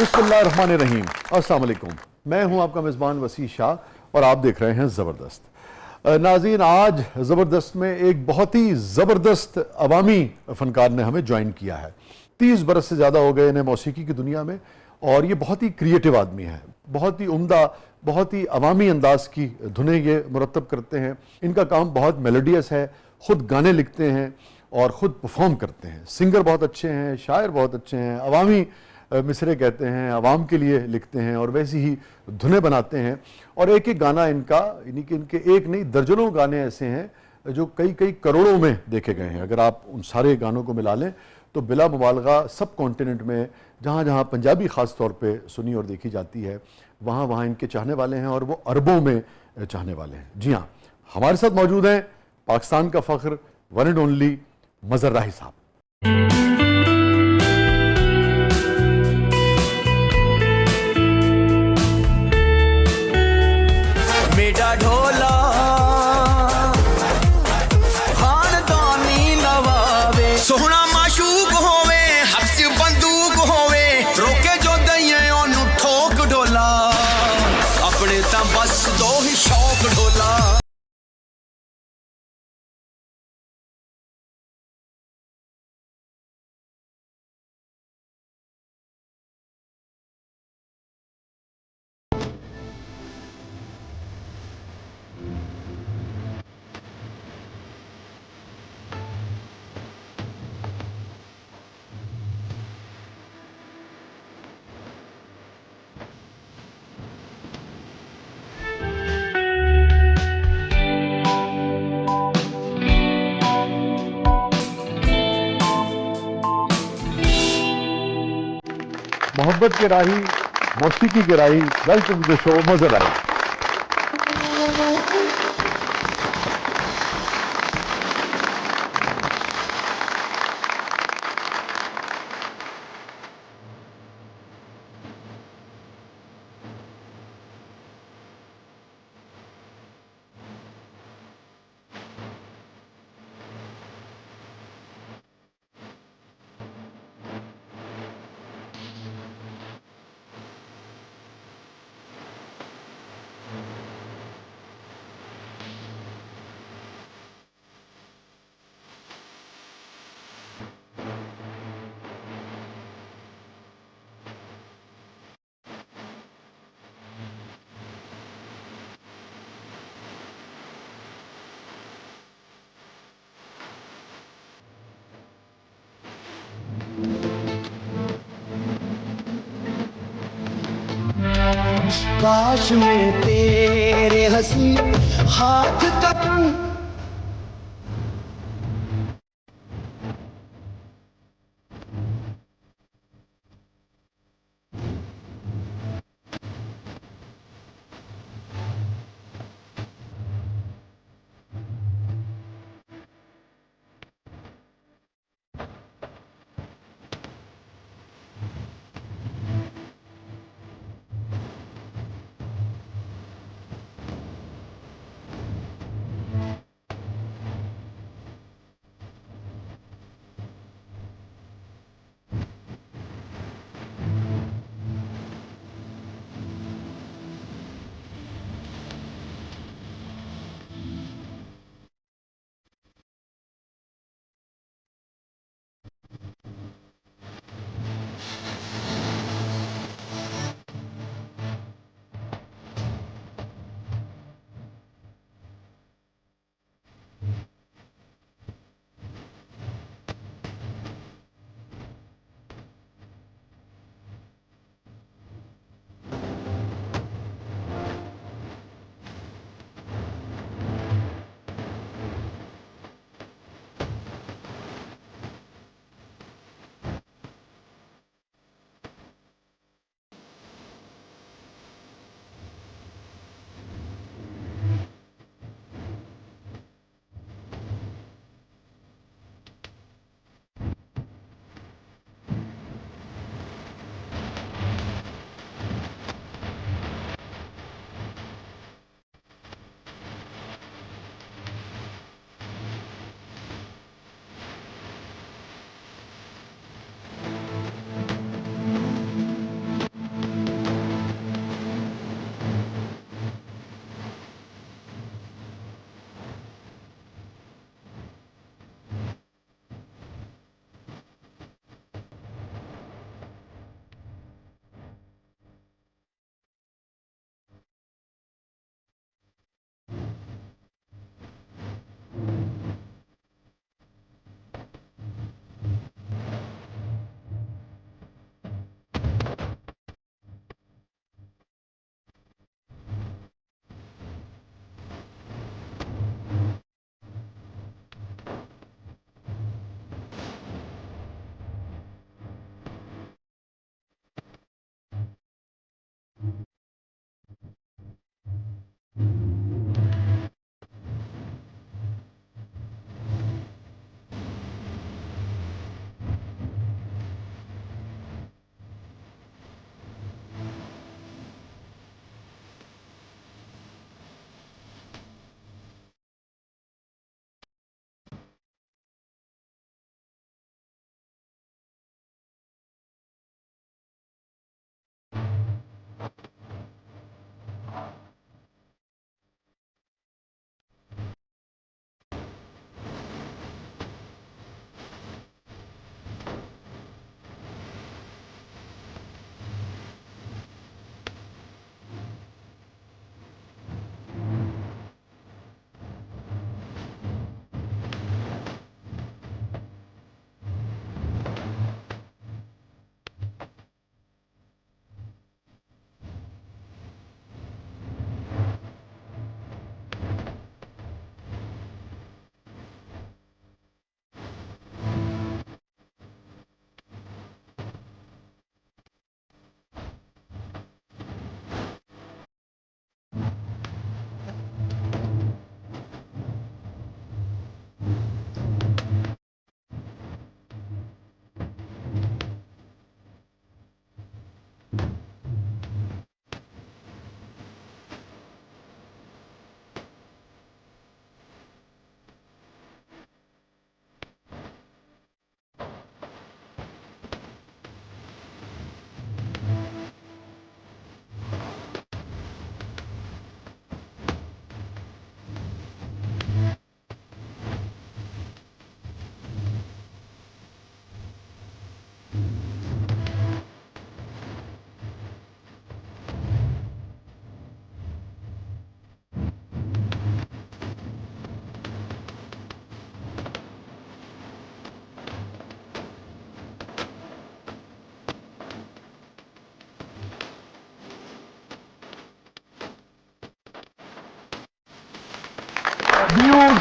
बिस्मिल्लाहिर्रहमानिर्रहीम। अस्सलाम वालेकुम। मैं हूं आपका मेज़बान वसी शाह और आप देख रहे हैं ज़बरदस्त। नाज़रीन, आज ज़बरदस्त में एक बहुत ही ज़बरदस्त अवामी फ़नकार ने हमें ज्वाइन किया है। 30 बरस से ज़्यादा हो गए इन्हें मौसीकी की दुनिया में और ये बहुत ही क्रिएटिव आदमी है, बहुत ही उम्दा, बहुत ही अवामी अंदाज की धुनें ये मुरतब करते हैं। इनका काम बहुत मेलोडियस है, ख़ुद गाने लिखते हैं और ख़ुद परफॉर्म करते हैं। सिंगर बहुत अच्छे हैं, शायर बहुत अच्छे हैं, अवामी मिसरे कहते हैं, आवाम के लिए लिखते हैं और वैसी ही धुनें बनाते हैं। और एक एक गाना इनका, यानी कि इनके एक नहीं दर्जनों गाने ऐसे हैं जो कई कई करोड़ों में देखे गए हैं। अगर आप उन सारे गानों को मिला लें तो बिला मुबालगा सब कॉन्टिनेंट में जहाँ जहाँ पंजाबी ख़ास तौर पे सुनी और देखी जाती है, वहाँ वहाँ इनके चाहने वाले हैं और वो अरबों में चाहने वाले हैं। जी हाँ, हमारे साथ मौजूद हैं पाकिस्तान का फ़ख्र, वन एंड ओनली मज़हर राही साहब। मेरा ढोला खानदानी नवावे, सोहना माशूक होवे, हथ च बंदूक होवे, रोके जो दइए ओनू ठोक ढोला, अपने तां बस दो ही शौक ढोला। मोहब्बत के राही, मौसीकी के राही, welcome to the show Mazhar Rahi. काश में तेरे हंसी हाथ तक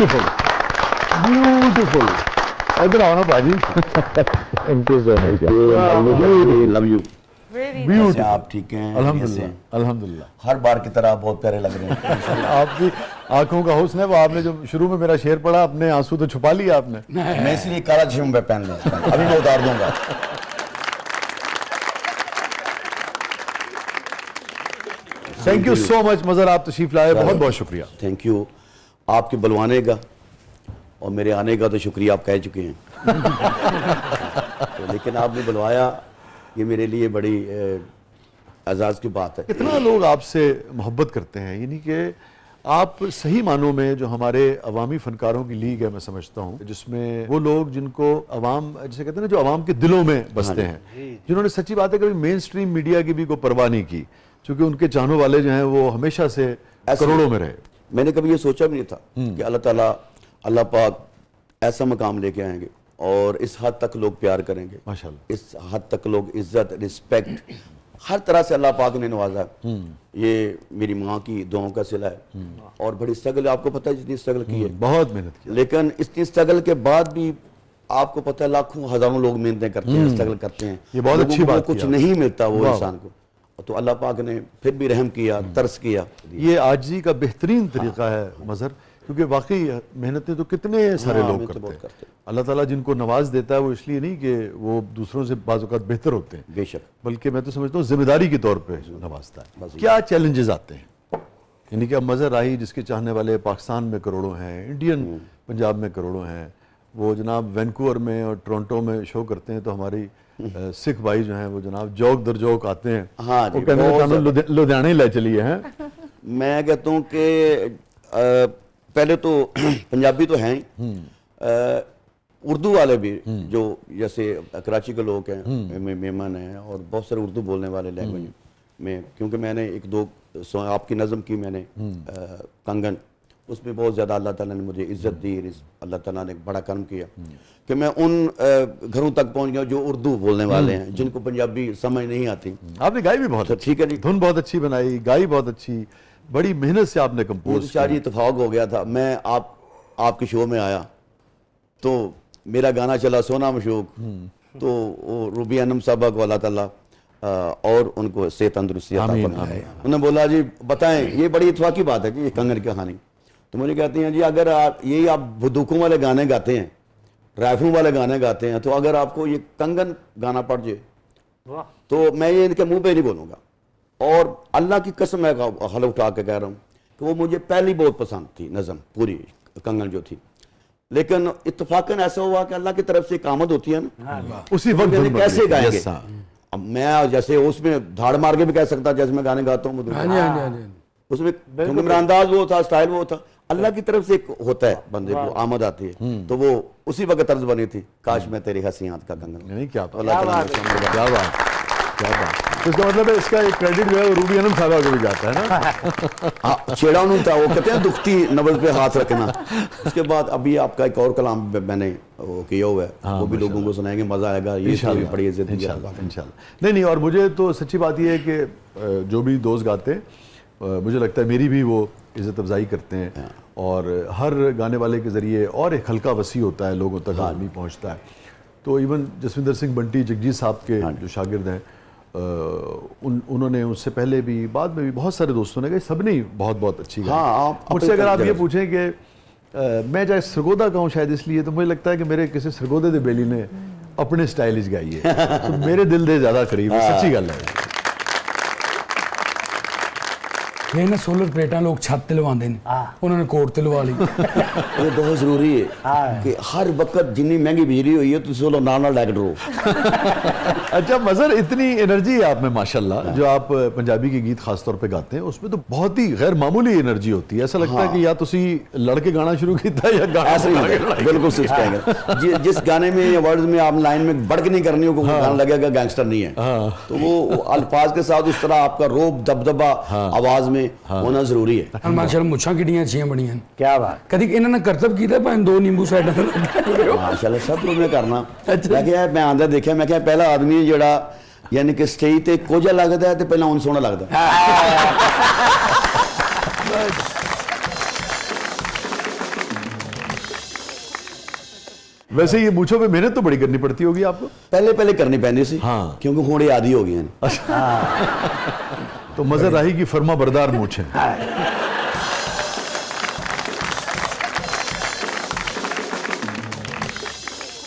ब्यूटीफुल ब्यूटीफुल। इधर आओ ना बाजी। Thank you so much, love you. Beautiful. आप ठीक हैं? अल्हम्दुलिल्लाह अल्हम्दुलिल्लाह। हर बार की तरह आप बहुत प्यारे लग रहे हैं। आपकी आंखों का हुस्न है वो। आपने जो शुरू में मेरा शेर पढ़ा, अपने आंसू तो छुपा लिया आपने। मैं इसलिए काला चश्मा पे पहन लिया, अभी मैं उतार दूंगा। थैंक यू सो मच मजहर, आप तशरीफ लाए, बहुत बहुत शुक्रिया। Thank you. आपके बुलवाने का और मेरे आने का तो शुक्रिया आप कह चुके हैं। तो लेकिन आपने बुलवाया, ये मेरे लिए बड़ी एजाज की बात है। कितना लोग आपसे मोहब्बत करते हैं, यानी कि आप सही मानों में जो हमारे अवामी फनकारों की लीग है, मैं समझता हूँ, जिसमें वो लोग जिनको अवाम, जैसे कहते हैं ना, जो अवाम के दिलों में बसते हैं, जिन्होंने सच्ची बात है कभी मेन स्ट्रीम मीडिया की भी कोई परवाह नहीं की, क्योंकि उनके चाहने वाले जो हैं वो हमेशा से करोड़ों में रहे। मैंने कभी ये सोचा भी नहीं था कि अल्लाह ताला, अल्लाह पाक ऐसा मकाम लेके आएंगे और इस हद तक लोग प्यार करेंगे, माशाल्लाह। इस हद तक लोग इज्जत, रिस्पेक्ट, हर तरह से अल्लाह पाक ने नवाजा। ये मेरी माँ की दुआओं का सिला है। और बड़ी स्ट्रगल, आपको पता है जितनी स्ट्रगल की है, बहुत मेहनत की। लेकिन इतनी स्ट्रगल के बाद भी आपको पता है लाखों हजारों लोग मेहनतें करते हैं, स्ट्रगल करते हैं, ये बहुत लोगों अच्छी को बात कुछ की नहीं मिलता वो वाह। इंसान को, तो अल्लाह पाक ने फिर भी रहम किया, तरस किया। ये आजी का बेहतरीन तरीका है मजहर, क्योंकि वाकई मेहनतें तो कितने सारे लोग मेहनत करते बहुत हैं। करते हैं। अल्लाह ताला जिनको नवाज देता है वो इसलिए नहीं कि वो दूसरों से बाज़ औक़ात बेहतर होते हैं, बेशक। बल्कि मैं तो समझता हूँ जिम्मेदारी के तौर पे नवाजता है। क्या चैलेंजेस आते हैं, यानी कि अब मजहर आई जिसके चाहने वाले पाकिस्तान में करोड़ों हैं, इंडियन पंजाब में करोड़ों हैं, वो जनाब वैंकूवर में और टोरंटो में शो करते हैं, तो हमारी सिख भाई जो हैं वो जनाब जौक दर जौक आते हैं। हाँ जी, वो कहते हैं बहुत "तानू लुधियाने ही ले चलिए हैं। मैं कहता हूँ कि पहले तो पंजाबी तो हैं ही, उर्दू वाले भी जो जैसे कराची के लोग हैं, मेमन हैं, और बहुत सारे उर्दू बोलने वाले लैंग्वेज में, क्योंकि मैंने एक दो आपकी नज़म की मैंने कंगन, उसमें बहुत ज़्यादा अल्लाह ताला ने मुझे इज्जत दी, अल्लाह ताला ने बड़ा कर्म किया कि मैं उन घरों तक पहुंच गया जो उर्दू बोलने वाले हैं, जिनको पंजाबी समझ नहीं आती। आपने गाई भी बहुत अच्छी, ठीक है जी, धुन बहुत अच्छी बनाई, गाई बहुत अच्छी, बड़ी मेहनत से आपने कंपोज किया। शायद इत्तेफाक हो गया था, मैं आपके शो में आया तो मेरा गाना चला सोना मशूक, तो वो रूबी अनम साहबा को अल्लाह ताला और उनको सेहत तंदुरुस्ती अता फरमाए। उन्होंने बोला जी बताएं, ये बड़ी इत्तेफाकी बात है जी, ये कंगन की कहानी। तो मुझे कहते हैं जी अगर आप यही आप बंदूकों वाले गाने गाते हैं, राइफलों वाले गाने गाते हैं, तो अगर आपको ये कंगन गाना पड़ जाए तो मैं ये इनके मुंह पे नहीं बोलूँगा। और अल्लाह की कसम मैं हल उठा के कह रहा हूँ कि वो मुझे पहली बहुत पसंद थी नज़म, पूरी कंगन जो थी, लेकिन इत्तफाकन ऐसा हुआ कि अल्लाह की तरफ से एक आमद होती है ना, उसी वक्त तो धुन बन कैसे गई। गाएंगे। Yes, हाँ। अब मैं जैसे उसमें धाड़ मार के भी कह सकता, जैसे मैं गाने गाता हूँ उसमें, क्योंकि मेरा अंदाज वो था, स्टाइल वो था, अल्लाह की तरफ से एक होता है बंदे को आमद आती है, तो वो उसी वक्त तर्ज बनी थी, काश मैं तेरी हसीयात का कंगन। नहीं क्या तो अल्लाह ताला ने क्या बात, क्या बात। तो इसका मतलब है इसका एक क्रेडिट जो है वो रूबी अनम साहबा को भी जाता है ना। हाँ, छेड़ा उन्होंने था, वो कहते हैं दुखती नब्ज पे हाथ रखना। उसके बाद अभी आपका एक और कलाम मैंने वो किया हुआ है, वो भी लोगों को सुनाएंगे, मजा आएगा। ये भी बड़ी इज्जत इंशाल्लाह। नहीं, और मुझे तो सच्ची बात ये है कि जो भी दोस्त गाते हैं, मुझे लगता है मेरी भी वो इज्जत अफजाई करते हैं, और हर गाने वाले के ज़रिए और एक हल्का वसी होता है, लोगों तक आदमी पहुँचता है। तो इवन जसविंदर सिंह बंटी जगजीत साहब के जो शागिर्द हैं, उन्होंने उससे पहले भी, बाद में भी बहुत सारे दोस्तों ने कहा, सबने ही बहुत बहुत अच्छी गाई। मुझसे अगर आप ये पूछें कि मैं चाहे सरगोदा कहूँ शायद इसलिए, तो मुझे लगता है कि मेरे किसी सरगोदे दे बेली ने अपने स्टाइलिश गाई है, तो मेरे दिल दे ज़्यादा करीब है, सच्ची गल है। ये ना सोलर प्लेटा लोग छत ते लवांदे ने, उन्होंने कोट ते लवा ली। ये बहुत जरूरी है कि हर वक्त जितनी महंगी बिजली हुई है तो सोलर नाल नाल लैके डरो। अच्छा मजहर, इतनी एनर्जी है आप में माशाल्लाह, जो आप पंजाबी के गीत खास तौर पे गाते हैं, उसमें तो बहुत ही गैर मामूली एनर्जी होती है। ऐसा लगता है कि या तुसी लड़के गाना शुरू किया या गाना ऐसे ही बिल्कुल सिर्फ कहेंगे जिस गाने में या वर्ड्स में आप लाइन में बढ़ के नहीं करनी हो, गाना लगेगा गैंगस्टर नहीं है, तो वो अल्फाज के साथ इस तरह आपका रोब दबदबा आवाज में होना जरूरी है। माशाल्लाह मुछां किड्डियां अच्छियां बणियां ने। क्या बात। कदी इन्हां ने करतब कीता भाई दो नींबू साइड माशाल्लाह सब लोग ने करना। मैं क्या मैं आंदा देखा, मैं क्या पहला आदमी है जेड़ा यानी कि स्टेज ते कोजा लगदा है ते पहला उन सोना लगदा। वैसे ये मूछों पे मेहनत तो बड़ी करनी पड़ती होगी आपको। पहले पहले करनी पैंदी सी, हाँ। क्योंकि हुण ये आदी हो गई हैं। तो मजर राही की फर्मा बरदार मूछें।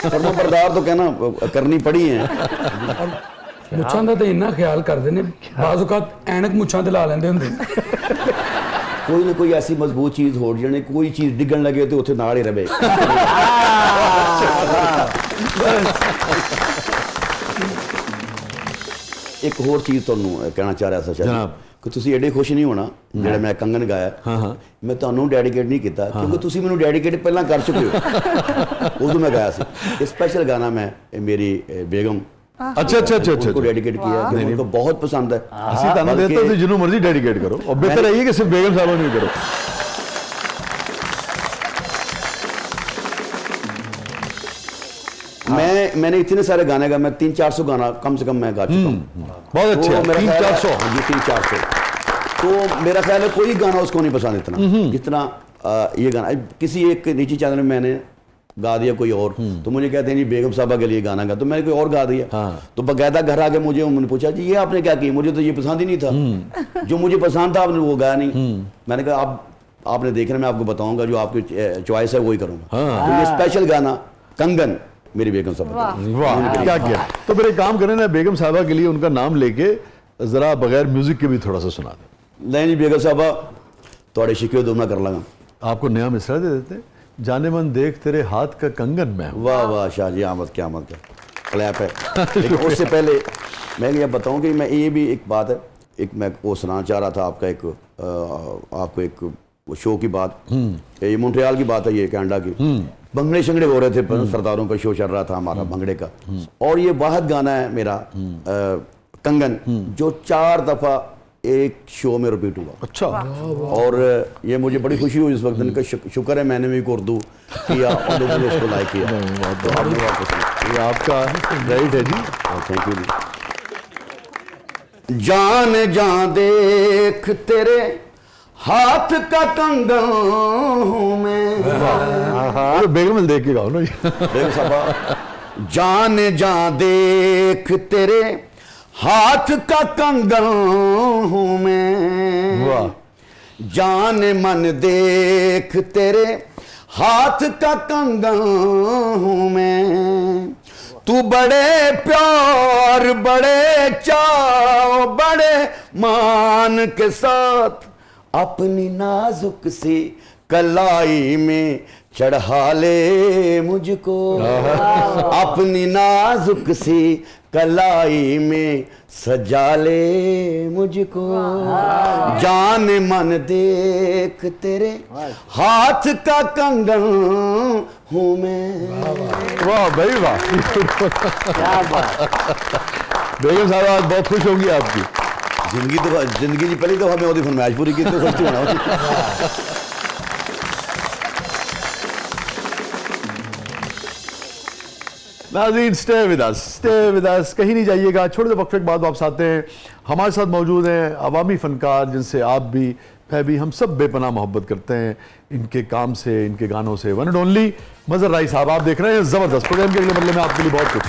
फर्मा बरदार तो कहना करनी पड़ी है। ਮੁੱਛਾਂ ਦਾ ਤਾਂ ਇੰਨਾ ਖਿਆਲ ਕਰਦੇ ਨੇ, ਬਾਜ਼ ਔਕਾਤ ਐਨਕ ਮੁੱਛਾਂ ਤੇ ਲਾ ਲੈਂਦੇ ਹੁੰਦੇ। कोई ना कोई ऐसी मजबूत चीज हो जाने, कोई चीज डिगन लगे तो उत्थे नाल ही रहे। एक होर चीज तुहानू कहना चाह रहा था शायद जनाब। कि तुसी एडे खुश नहीं होना जेड़ा मैं कंगन गाया। हाँ। मैं तुहानू डेडिकेट नहीं किया क्योंकि तुसी मैनू डेडिकेट पहला कर चुके हो। उदों मैं गाया सी। ये स्पेशल गाना मैं मेरी बेगम अच्छा अच्छा अच्छा अच्छा उनको डेडिकेट किया कि उनको बहुत पसंद है। ਅਸੀਂ ਤੁਹਾਨੂੰ ਦੇਤਾ ਤੁਸੀਂ ਜਿਹਨੂੰ ਮਰਜ਼ੀ ਡੈਡੀਕੇਟ ਕਰੋ ਔਰ ਬਿਹਤਰ ਹੈ ਕਿ ਸਿਰਫ ਬੇਗਮ ਸਾਹਿਬਾ ਨੂੰ ਹੀ ਕਰੋ। मैंने इतने सारे गाने गा, मैं 300-400 गाना कम से कम मैं गा चुका हूँ। बहुत अच्छे तो मेरा ख्याल है- 300-400। हाँ जी 300-400। तो मेरा ख्याल है कोई गाना उसको नहीं पसंद इतना जितना ये गाना। किसी एक निजी चैनल में मैंने गा दिया कोई और, तो मुझे कहते हैं जी बेगम साहबा के लिए गाना गा, तो मैंने कोई और गा दिया। हाँ। तो बाकायदा घर आके मुझे उन्होंने पूछा जी ये आपने क्या किया, मुझे तो ये पसंद ही नहीं था। जो मुझे पसंद था आपने वो गाया नहीं। मैंने कहा आपने देखना, मैं आपको बताऊंगा जो आपकी चॉइस है वही करूंगा। तो ये स्पेशल गाना कंगन मेरी बेगम साहबा। वाह क्या किया। तो फिर एक काम करें ना, बेगम साहबा के लिए उनका नाम लेके जरा बगैर म्यूजिक के भी थोड़ा सा सुना दें। नहीं जी बेगम साहबा थोड़े शिकवे दुगना कर लगा। आपको नया मिसरा दे देते, जाने मन देख तेरे हाथ का कंगन में हूं। वाह वाह शाह जी, आमद क्या आमद का क्लैप है। लेकिन उससे पहले मैं ये बताऊं कि मैं ये भी एक बात है, एक मैं वो सुनाना चाह रहा था आपका एक आपको एक वो शो की बात। ये मोन्ट्रियल की बात है, ये कनाडा की। भंगड़े शंगड़े हो रहे थे, सरदारों का शो चल रहा था हमारा भंगड़े का। और ये वाहद गाना है मेरा कंगन, जो 4 दफा एक शो में रिपीट हुआ। अच्छा। और ये मुझे बड़ी खुशी हुई इस वक्त। इनका शुक्र है मैंने भी उर्दू किया और लोगों ने इसको लाइक किया। तो आपने बहुत पसंद। ये आपका राइट है जी। थैंक यू जी। जान जान देख तेरे हाथ का कंगन हूं मैं। अरे बेगम देख के गाओ ना। बेगम साहबा, जान जान देख तेरे हाथ का कंगन हूं मैं। वाह। जान मन देख तेरे हाथ का कंगन हूं मैं। तू बड़े प्यार बड़े चाव बड़े मान के साथ अपनी नाजुक सी कलाई में चढ़ा ले मुझको। अपनी नाजुक सी कलाई में सजा ले मुझको। जान मन देख तेरे हाथ का कंगन हूं मैं। वाह भाई वाह। बेगम साहब आज बहुत खुश होंगी आपकी। जिंदगी की पहली दफा मैं ओदी फरमाइश पूरी की तो खुश होना। नाज़रीन स्टे विद अस, कहीं नहीं जाइएगा। छोटे से वक्फे के बाद वापस आते हैं। हमारे साथ मौजूद हैं अवामी फनकार जिनसे आप भी मैं भी हम सब बेपनाह मोहब्बत करते हैं, इनके काम से इनके गानों से। वन एंड ओनली मजर राही साहब आप देख रहे हैं ज़बरदस्त। प्रोग्राम के अगले बदले में आपके लिए बहुत कुछ।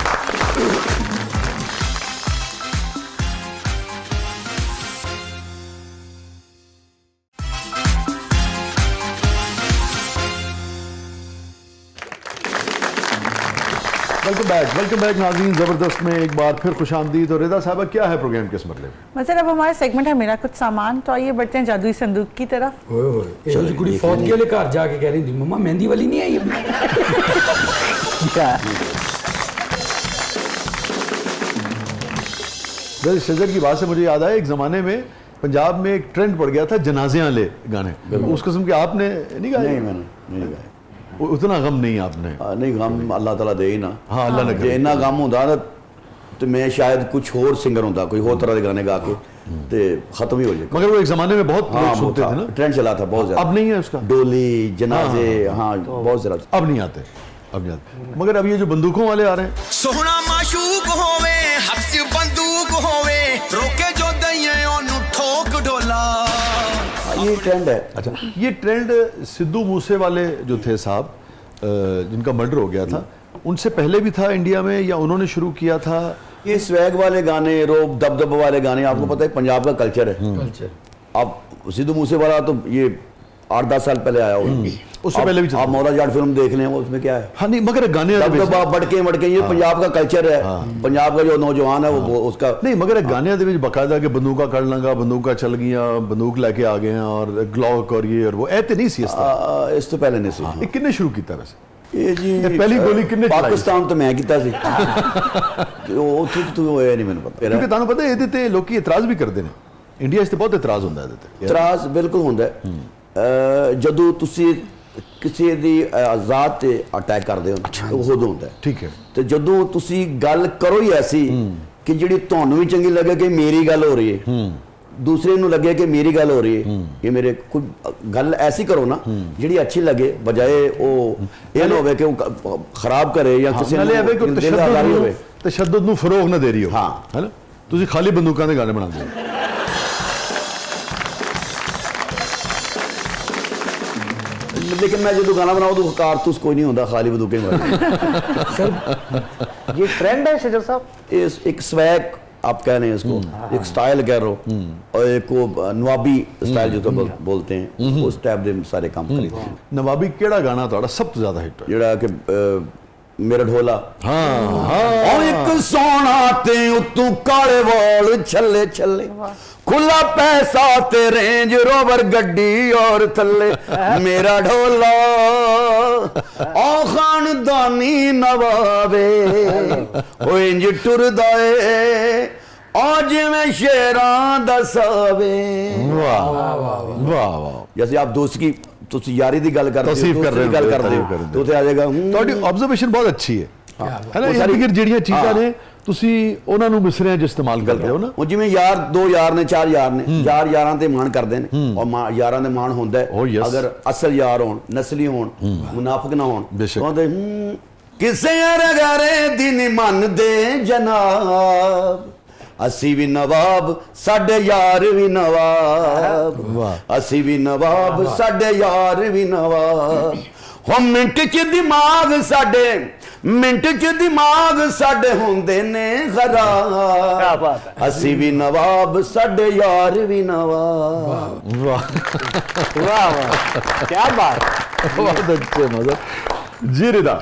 वेलकम बैक नाज़रीन। ज़बरदस्त में एक बार फिर खुशामदीद। और रिदा साहबा क्या है प्रोग्राम के इस मसले में? मतलब अब हमारा सेगमेंट है मेरा कुछ सामान, तो आइए बढ़ते हैं जादुई संदूक की तरफ। ਓਏ ਹੋਏ ਇਹ ਜਿਹੜੀ ਕੁੜੀ ਫੌਜੀ ਵਾਲੇ ਘਰ ਜਾ ਕੇ ਕਹਿ ਰਹੀ ਹੁੰਦੀ ਮੰਮਾ ਮਹਿੰਦੀ ਵਾਲੀ ਨਹੀਂ ਆਈ। वैसे शजर की बात से मुझे याद आया, एक ज़माने में पंजाब में एक ट्रेंड पड़ गया था जनाजे वाले गाने। उस किस्म के आपने नहीं गाए? नहीं मैंने नहीं गाया। उतना गम नहीं आपने? नहीं गम अल्लाह ताला दे ही ना। हाँ अल्लाह ने जे इन्ना गम होंदा ना तो मैं शायद कुछ होर सिंगर होंदा, कोई होर तरह के गाने गा के ते खत्म ही हो जाए। मगर वो एक जमाने में बहुत लोग सुनते थे ना। ट्रेंड चला था बहुत ज्यादा। अब नहीं है उसका? डोली जनाजे हाँ बहुत ज्यादा। अब नहीं आते, अब नहीं आते। मगर अब ये जो बंदूकों वाले आ रहे हैं, सोहना माशूक होवे हथ च बंदूक होवे रोके जो दइए ओनू ठोक ढोला। ये ट्रेंड है। अच्छा ये ट्रेंड सिद्धू मूसे वाले जो थे साहब जिनका मर्डर हो गया था, उनसे पहले भी था इंडिया में या उन्होंने शुरू किया था? ये स्वैग वाले गाने, रोब दबदब वाले गाने, आपको पता है पंजाब का कल्चर है। कल्चर आप सिद्धू मूसेवाला तो ये 8-10 साल पहले आया होगा, उससे पहले भी चलता आप मौला जाट फिल्म देख लें, उसमें क्या है, हाँ नहीं मगर गाने दबदबा बड़के मड़के, ये पंजाब का कल्चर है। पंजाब का जो नौजवान है वो उसका नहीं मगर गाने ਦੇ ਵਿੱਚ ਬਕਾਇਦਾ कि बंदूका कर लांगा, बंदूका चल गया, बंदूक लेके आ गए हैं और ग्लॉक और ये और वो ऐसे नहीं सी इस तरह। इस तो पहले नहीं ਸੀ। ਇਹ ਕਿੰਨੇ ਸ਼ੁਰੂ ਕੀਤਾ ਵੈਸੇ? ਇਹ ਜੀ ਇਹ ਪਹਿਲੀ ਗੋਲੀ ਕਿੰਨੇ ਚਲਾਈ? ਪਾਕਿਸਤਾਨ ਤੋਂ ਮੈਂ ਕੀਤਾ ਸੀ। ਉਹ ਉੱਥੇ ਤੋਂ ਹੋਇਆ ਨਹੀਂ ਮੈਨੂੰ ਪਤਾ। ਕਿਉਂਕਿ ਤੁਹਾਨੂੰ ਪਤਾ ਇਹਦੇ ਤੇ ਲੋਕੀ ਇਤਰਾਜ਼ ਵੀ ਕਰਦੇ ਨੇ, ਇੰਡੀਆ 'ਚ ਤੇ ਬਹੁਤ ਇਤਰਾਜ਼ ਹੁੰਦਾ ਇਹਦੇ ਤੇ। ਇਤਰਾਜ਼ ਬਿਲਕੁਲ ਹੁੰਦਾ ਹੈ। ਜਦੋਂ ਤੁਸੀਂ ਕਿਸੇ ਦੀ ਆਜ਼ਾਦ ਤੇ ਅਟੈਕ ਕਰਦੇ ਹੋ ਉਹ ਉਦੋਂ ਹੁੰਦਾ ਹੈ। ਠੀਕ ਹੈ। ਤੇ ਜਦੋਂ ਤੁਸੀਂ ਗੱਲ ਕਰੋ ਹੀ ਐਸੀ ਕਿ ਜਿਹੜੀ ਤੁਹਾਨੂੰ ਵੀ ਚੰਗੀ ਲੱਗੇ ਕਿ ਮੇਰੀ ਗੱਲ ਹੋ ਰਹੀ ਹੈ, ਦੂਸਰੇ ਨੂੰ ਲੱਗੇ ਕਿ ਮੇਰੀ ਗੱਲ ਹੋ ਰਹੀ ਹੈ, ਇਹ ਮੇਰੇ ਕੋਈ ਗੱਲ ਐਸੀ ਕਰੋ ਨਾ ਜਿਹੜੀ ਅੱਛੀ ਲੱਗੇ, ਬਜਾਏ ਉਹ ਇਹ ਨਾ ਹੋਵੇ ਕਿ ਉਹ ਖਰਾਬ ਕਰੇ ਜਾਂ ਕਿਸੇ ਨਾਲੇ ਐਵੇਂ ਕੋਈ ਹੋਵੇ ਤਸ਼ੱਦਦ ਨੂੰ ਫਰੋਗ ਨਾ ਦੇ ਰਹੀ ਹੋ। ਹਾਂ ਹੈਨਾ, ਤੁਸੀਂ ਖਾਲੀ ਬੰਦੂਕਾਂ ਦੇ ਗਾਣੇ ਬਣਾਉਂਦੇ ਹੋ। लेकिन मैं जो गाना बनाऊँ तो कारतूस कोई नहीं होता, खाली बंदूकें सर ये ट्रेंड है शजर साहब, एक स्वैग आप कह रहे हैं इसको, एक स्टाइल कह रहे हो, और एक वो नवाबी स्टाइल जो तो बोलते हैं, उस टाइप के सारे काम खरीदते हैं। ਨਵਾਬੀ ਕਿਹੜਾ ਗਾਣਾ ਤੁਹਾਡਾ ਸਭ ਤੋਂ ਜ਼ਿਆਦਾ ਹਿੱਟ ਹੋਇਆ? ਜਿਹੜਾ ਕਿ ਮੇਰਾ ਢੋਲਾ, ਹਾਂ ਉਹ ਇੱਕ ਸੋਨਾ ਤੇ ਉਤੋਂ ਕਾਲੇ ਵਾਲ ਛੱਲੇ ਛੱਲੇ, ਖੁੱਲਾ ਪੈਸਾ ਤੇ ਰੇਂਜ ਰੋਵਰ ਗੱਡੀ ਔਰ ਥੱਲੇ ਮੇਰਾ ਢੋਲਾ, ਆ ਖਾਨਦਾਨੀ ਨਵਾਬੇ ਉਹ ਇੰਜ ਟੁਰਦਾ ਏ ਆ ਜਿਵੇਂ ਸ਼ੇਰਾਂ ਦਾ ਸਾਵੇ। ਵਾਹ ਵਾਹ ਵਾਹ। जैसे आप दोस्त की ਤੁਸੀਂ ਯਾਰੀ ਦੀ ਗੱਲ ਕਰਦੇ ਹੋ, ਤਸੀਫ ਕਰ ਰਹੇ ਹੋ, ਗੱਲ ਕਰਦੇ ਹੋ, ਤੇ ਉੱਥੇ ਆ ਜਾਏਗਾ ਤੁਹਾਡੀ ਆਬਜ਼ਰਵੇਸ਼ਨ ਬਹੁਤ ਅੱਛੀ ਹੈ। ਹੈ ਨਾ, ਉਹ ਇਹ ਸਾਰੀ- ਫਿਕਰ ਜਿਹੜੀਆਂ ਚੀਜ਼ਾਂ ਹਾਂ। ਨੇ ਤੁਸੀਂ ਉਹਨਾਂ ਨੂੰ ਮਿਸਰਿਆਂ 'ਚ ਇਸਤੇਮਾਲ ਕਰਦੇ ਹੋ ਨਾ। ਉਹ ਜਿਵੇਂ ਯਾਰ, 2 ਯਾਰ ਨੇ, 4 ਯਾਰ ਨੇ, ਯਾਰ ਯਾਰਾਂ ਤੇ ਮਾਣ ਕਰਦੇ ਨੇ, ਔਰ ਯਾਰਾਂ ਦੇ ਮਾਣ ਹੁੰਦਾ ਹੈ Oh, yes. ਅਗਰ ਅਸਲ ਯਾਰ ਹੋਣ, ਨਸਲੀ ਹੋਣ, ਮੁਨਾਫਿਕ ਨਾ ਹੋਣ। ਬੇਸ਼ੱਕ। ਕਹਿੰਦੇ ਕਿਸੇ ਰਗਾਰੇ ਦੀ ਨਹੀਂ ਮੰਨਦੇ ਜਨਾਬ, ਅਸੀਂ ਵੀ ਨਵਾਬ ਸਾਡੇ ਯਾਰ ਵੀ ਨਵਾਬ, ਵਾਹ। ਅਸੀਂ ਵੀ ਨਵਾਬ ਸਾਡੇ ਯਾਰ ਵੀ ਨਵਾਬ, ਹੋ ਮਿੰਟ 'ਚ ਦਿਮਾਗ ਸਾਡੇ, ਮਿੰਟ 'ਚ ਦਿਮਾਗ ਸਾਡੇ ਹੁੰਦੇ ਨੇ ਖਰਾਬ, क्या बात है, ਅਸੀਂ ਵੀ ਨਵਾਬ ਸਾਡੇ ਯਾਰ ਵੀ ਨਵਾਬ। ਵਾਹ वाह वाह क्या बात, बहुत अच्छे मजा जी। रिदा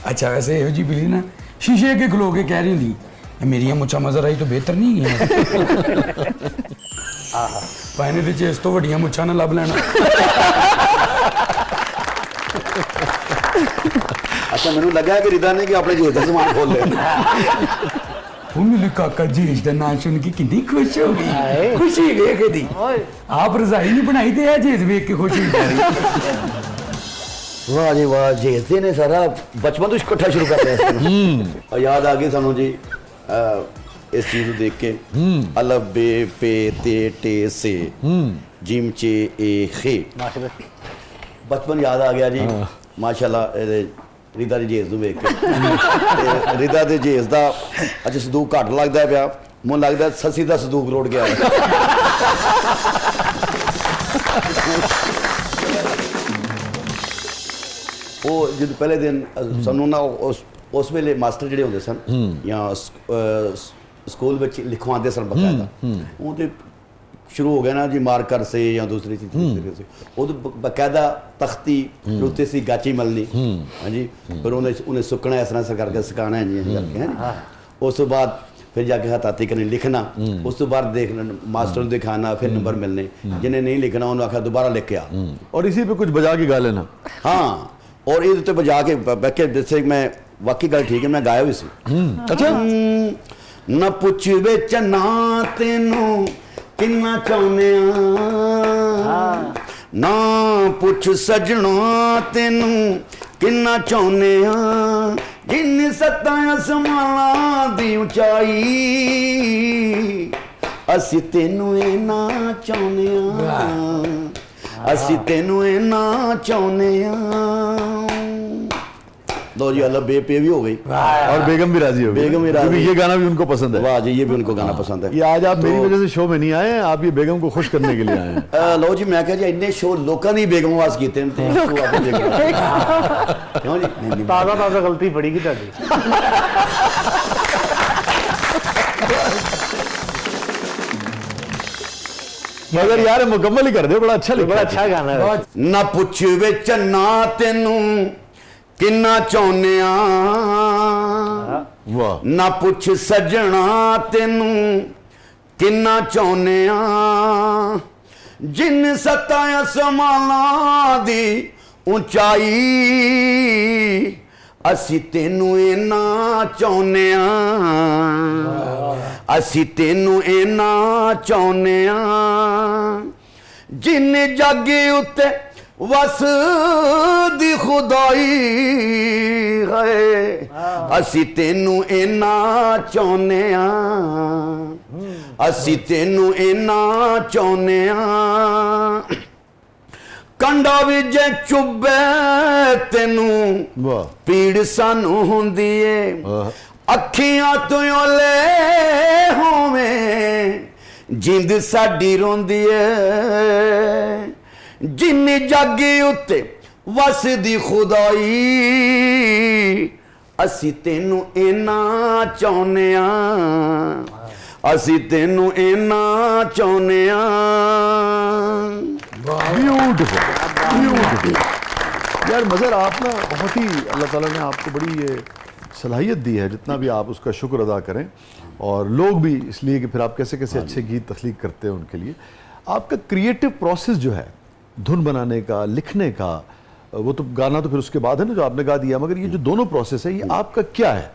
अच्छा वैसे ਇਹੋ ਜੀ ਬਿਲੀ ਨਾ ਸ਼ੀਸ਼ੇ ਅੱਗੇ ਖਲੋ ਕੇ ਕਹਿ ਰਹੀ ਹੁੰਦੀ ਇਹ ਮੇਰੀਆਂ ਮੁੱਛਾਂ ਮਜ਼ਰ ਆਈ ਤਾਂ ਬਿਹਤਰ ਨਹੀਂ ਹੈ। ਆਹਾ ਪਾਇਨੇ ਦੇ ਚ ਇਸ ਤੋਂ ਵੱਡੀਆਂ ਮੁੱਛਾਂ ਨਾ ਲੱਭ ਲੈਣਾ। ਅੱਛਾ ਮੈਨੂੰ ਲੱਗਾ ਕਿ ਰਿਦਾ ਨੇ ਕਿ ਆਪਣੇ ਜੇਬ ਦਾ ਸਮਾਨ ਖੋਲ ਲਿਆ। ਉਹ ਮੇਰੇ ਕਾਕਾ ਜੀ ਦਾ ਨਾਂ ਸੁਣ ਕੇ ਕਿੰਨੀ ਖੁਸ਼ ਹੋ ਗਈ, ਖੁਸ਼ੀ ਵੇਖ ਦੀ ਆਪ ਰਜ਼ਾਈ ਨਹੀਂ ਬਣਾਈ ਤੇ ਇਹ ਜੇਦ ਵੇਖ ਕੇ ਖੁਸ਼ੀ ਹੋ ਰਹੀ। ਵਾਹ ਜੀ ਵਾਹ, ਜੇਸਦੇ ਨੇ ਸਾਰਾ ਬਚਪਨ ਤੋਂ ਇਕੱਠਾ ਸ਼ੁਰੂ ਕਰ ਲਿਆ। ਔਰ ਯਾਦ ਆ ਗਈ ਸਾਨੂੰ ਜੀ ਇਸ ਚੀਜ਼ ਨੂੰ ਦੇਖ ਕੇ, ਅਲਫ ਬੇ ਪੇ ਤੇ ਟੇ ਸੇ ਜਿਮ ਚੇ ਏ ਖੇ, ਬਚਪਨ ਯਾਦ ਆ ਗਿਆ ਜੀ ਮਾਸ਼ਾਅੱਲਾ। ਇਹਦੇ ਰਿਦਾ ਦੀ ਜੇਸ ਨੂੰ ਵੇਖ ਕੇ ਤੇ ਰਿਦਾ ਦੇ ਜੇਸ ਦਾ ਅੱਜ ਸੰਦੂਕ ਘੱਟ ਲੱਗਦਾ ਪਿਆ, ਮੈਨੂੰ ਲੱਗਦਾ ਸੱਸੀ ਦਾ ਸੰਦੂਕ ਰੋੜ ਗਿਆ। ਉਹ ਜਦੋਂ ਪਹਿਲੇ ਦਿਨ ਸਾਨੂੰ ਨਾ ਉਸ ਵੇਲੇ ਮਾਸਟਰ ਜਿਹੜੇ ਹੁੰਦੇ ਸਨ ਜਾਂ ਸਕੂਲ ਵਿੱਚ ਲਿਖਵਾਉਂਦੇ ਸਨ ਬਕਾਇਦਾ, ਉਹ ਤੇ ਸ਼ੁਰੂ ਹੋ ਗਿਆ ਨਾ ਜੀ ਮਾਰਕਰ ਸੇ ਜਾਂ ਦੂਸਰੀ ਚੀਜ਼ ਸੇ, ਉਹ ਬਕਾਇਦਾ ਤਖਤੀ ਉੱਤੇ ਸੀ ਗਾਚੀ ਮਲਨੀ, ਹਾਂਜੀ, ਫਿਰ ਉਹਨੇ ਸੁੱਕਣਾ ਇਸ ਤਰ੍ਹਾਂ ਕਰਕੇ ਸੁਕਾਣਾ ਹੈ ਜੀ ਕਰਕੇ, ਹੈ। ਉਸ ਤੋਂ ਬਾਅਦ फिर जाके हथाती करने लिखना, उस तो बाद देखना मास्टर को दिखाना, फिर नंबर मिलने, जिन्हें नहीं लिखना उन्होंने आखा दोबारा लिख के आ, और इसी पे कुछ बजा के गा लेना। हाँ, और ये तो बजा के बैठे, जैसे मैं वाकई गल ठीक है, मैं गाया भी सी। अच्छा न पुछ विच ना तेनू किन्ना चाहुंदे आ, ना पुछ सजणा तेनू किन्ना चाहुंदे आ, जिन सत्तां असमानां दी उचाई ਅਸੀਂ ਤੈਨੂੰ ਇਨਾ ਚਾਹੁੰਦੇ ਆ, ਅਸੀਂ ਤੈਨੂੰ ਇਨਾ ਚਾਹੁੰਦੇ ਆ। लो जी अल्लाह बेपे भी हो गई, और बेगम भी राजी हो गई, बेगम भी राजी। क्योंकि ये गाना भी उनको पसंद है। वाह जी, ये भी उनको गाना पसंद है। ये आज आप मेरी वजह से शो में नहीं आए हैं, आप ये बेगम को खुश करने के लिए आए हैं। लो जी मैं कह जी इन्ने शो लोगों ने बेगम आवाज कीते हैं, ते शो आपने बेगम क्यों जी? नहीं, नहीं। ताज़ा ताज़ा गलती पड़ी की ਤੁਹਾਡੀ। मगर यार मुकम्मल ही कर दे, बड़ा अच्छा लिखा बड़ा है। अच्छा गाना है। ना पुछ वे चन्ना तेनू किन्ना चाਹੁੰਦੇ ਆ, वाह, ना पुछ सजना तेनू किन्ना चाਹੁੰਦੇ ਆ, जिन सताया समाना दी ऊंचाई ਅਸੀਂ ਤੈਨੂੰ ਇਨਾ ਚਾਹੁੰਦੇ ਆ, ਅਸੀਂ ਤੈਨੂੰ ਇਨਾ ਚਾਹੁੰਦੇ ਆ, ਜਿੰਨੇ ਜੱਗ ਉੱਤੇ ਵਸਦੀ ਖੁਦਾਈ ਹੈ, ਅਸੀਂ ਤੈਨੂੰ ਇਨਾ ਚਾਹੁੰਦੇ ਆ, ਅਸੀਂ ਤੈਨੂੰ ਇਨਾ ਚਾਹੁੰਦੇ ਆ, ਕੰਡਾ ਵੀ ਜੇ ਚੁੱਬੇ ਤੈਨੂੰ वाह, ਪੀੜ ਸਾਨੂੰ ਹੁੰਦੀ ਏ, ਅੱਖੀਆਂ ਤੋਂ ਓਲੇ ਹੋਵੇਂ ਜਿੰਦ ਸਾਡੀ ਰੋਂਦੀ ਏ, ਜਿੰਨੀ ਜਾਗੀ ਉੱਤੇ ਵਸਦੀ ਖੁਦਾਈ ਅਸੀਂ ਤੈਨੂੰ ਇਨਾ ਚਾਹੁੰਦੇ ਆ, ਅਸੀਂ ਤੈਨੂੰ ਇਨਾ ਚਾਹੁੰਦੇ ਆ। Beautiful beautiful. यार मज़र आप ना बहुत ही, अल्लाह ताला ने आपको बड़ी ये सलाहियत दी है, जितना भी आप उसका शुक्र अदा करें, और लोग भी इसलिए कि फिर आप कैसे कैसे अच्छे गीत तख्लीक करते हैं उनके लिए। आपका क्रिएटिव प्रोसेस जो है धुन बनाने का, लिखने का, वो तो गाना तो फिर उसके बाद है ना जो आपने गा दिया, मगर ये जो दोनों प्रोसेस है ये आपका क्या है?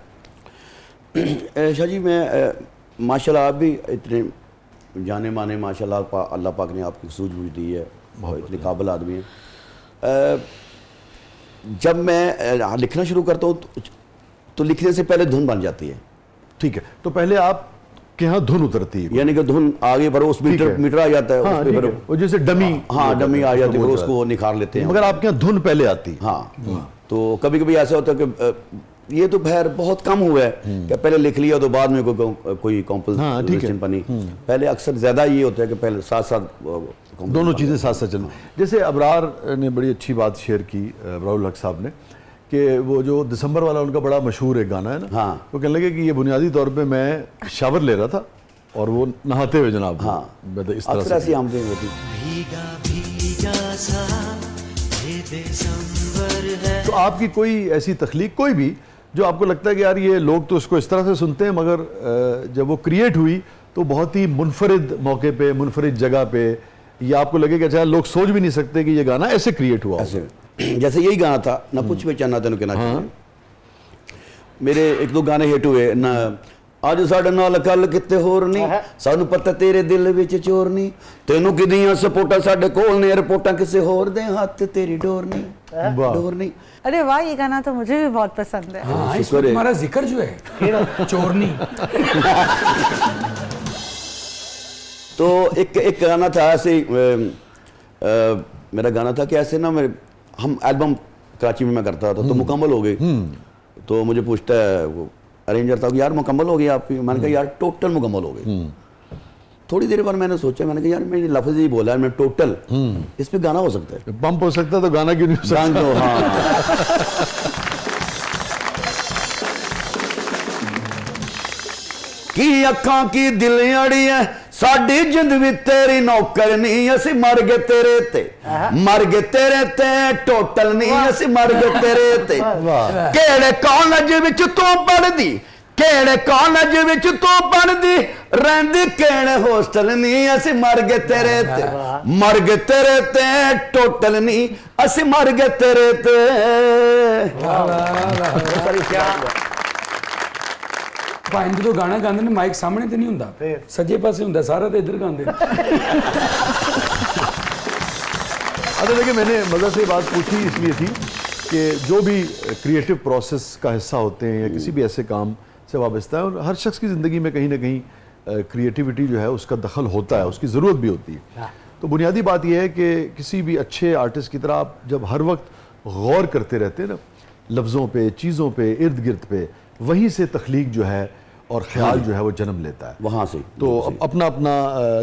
शाह जी मैं माशाल्लाह आप भी इतने जाने माने माशाल्लाह अल्लाह पाक ने आपको सूझबूझ दी है, इतने काबिल आदमी हैं। जब मैं लिखना शुरू करता हूँ तो लिखने से पहले धुन बन जाती है। ठीक है, तो पहले आप के यहाँ धुन उतरती है, यानी कि धुन आगे बढ़ो, उस ठीक है। मीटर आ जाता है, हाँ, उस पे ठीक है। फिर वो जैसे डमी, हाँ डमी आ जाती है, वो फिर जो उसको निखार लेते हैं। मगर आपके यहाँ धुन पहले आती है। हाँ, तो कभी कभी ऐसा होता है कि ये तो खैर बहुत कम हुआ है कि पहले लिख लिया तो बाद में कोई हाँ, ठीक है। कंपोजिशन बनी। पहले अक्सर ज्यादा ये होता है कि पहले साथ साथ दोनों चीज़ें साथ साथ चलें। जैसे अबरार ने बड़ी अच्छी बात शेयर की, अबरारुल हक साहब ने, कि वो जो दिसंबर वाला उनका बड़ा मशहूर एक गाना है ना, हाँ। वो कहने लगे कि ये बुनियादी तौर पे मैं शावर ले रहा था और वो नहाते हुए जनाब, हाँ इस तरह अक्सर ऐसी से। आमदनी होती। भीगा भीगा सा ये दिसंबर है। तो आपकी कोई ऐसी तख्लीक कोई भी जो आपको लगता है कि यार ये लोग तो इसको इस तरह से सुनते हैं, मगर जब वो क्रिएट हुई तो बहुत ही मुनफरिद मौके पे, मुनफरिद जगह पे, ये आपको लगे कि अच्छा लोग सोच भी नहीं सकते कि ये गाना ऐसे क्रिएट हुआ ऐसे जैसे यही गाना था ना पुछ बेचाना तेन कहना चाहिए। मेरे एक दो गाने हिट हुए ना, ਅੱਜ ਸਾਡੇ ਨਾਲ ਕੱਲ ਕਿਤੇ ਹੋਰ ਨਹੀਂ, ਸਾਨੂੰ ਪਤਾ ਤੇਰੇ ਦਿਲ ਵਿੱਚ ਚੋਰ ਨਹੀਂ, ਤੈਨੂੰ ਕਿਦੀਆਂ ਸਪੋਰਟਾਂ ਸਾਡੇ ਕੋਲ ਨੇ, ਰਿਪੋਰਟਾਂ ਕਿਸੇ ਹੋਰ ਦੇ ਹੱਥ ਤੇਰੀ ਡੋਰ ਨਹੀਂ, वाह। डोर नहीं। अरे वाह, ये गाना तो मुझे भी बहुत पसंद है। हाँ, इसमें शुक्र है। तुम्हारा जिक्र जो है चोरनी। तो एक गाना था ऐसे मेरा गाना था कि ऐसे ना मेरे हम एल्बम कराची में मैं करता था तो मुकम्मल हो गई, तो मुझे पूछता है वो अरेंजर था कि यार मुकम्मल हो गई आपकी? मैंने कहा यार टोटल मुकम्मल हो गई। थोड़ी देर बाद मैंने सोचा, मैंने कहा यार मैंने लफ्ज़ ही बोला है, मैं टोटल, इस पे गाना हो सकता है। पंप हो सकता है तो गाना क्यों नहीं हो सकता? गान तो हाँ की अखां की दिल अड़ी है साडी जिंद भी तेरी नौकर नहीं, असी मर गए तेरे ते, मर गए तेरे ते, टोटल नहीं असी मर गए तेरे ते। केड़े कॉलेज विच तू पढ़दी, केड़े कॉलेज विच तू पढ़दी, रहिंदी केड़े हॉस्टल नहीं, असी मर गए तेरे ते, मर गए तेरे ते, टोटल नहीं असी मर गए तेरे ते। भाई जो गाना गाते ने माइक सामने तो नहीं हुंदा, सज्जे पासे हुंदा, सारा तो इधर गाते। अच्छा देखिए, मैंने मज़ा से बात पूछी इसलिए थी कि जो भी क्रिएटिव प्रोसेस का हिस्सा होते हैं या किसी भी ऐसे काम से वाबस्ता है, और हर शख्स की ज़िंदगी में कहीं ना कहीं क्रिएटिविटी जो है उसका दखल होता है, उसकी ज़रूरत भी होती है। तो बुनियादी बात यह है कि किसी भी अच्छे आर्टिस्ट की तरह आप जब हर वक्त गौर करते रहते हैं ना, लफ्ज़ों पे, चीज़ों पे, इर्द गिर्द पे, वहीं से तख्लीक जो है और ख्याल जो है वो जन्म लेता है। वहाँ से तो अपना अपना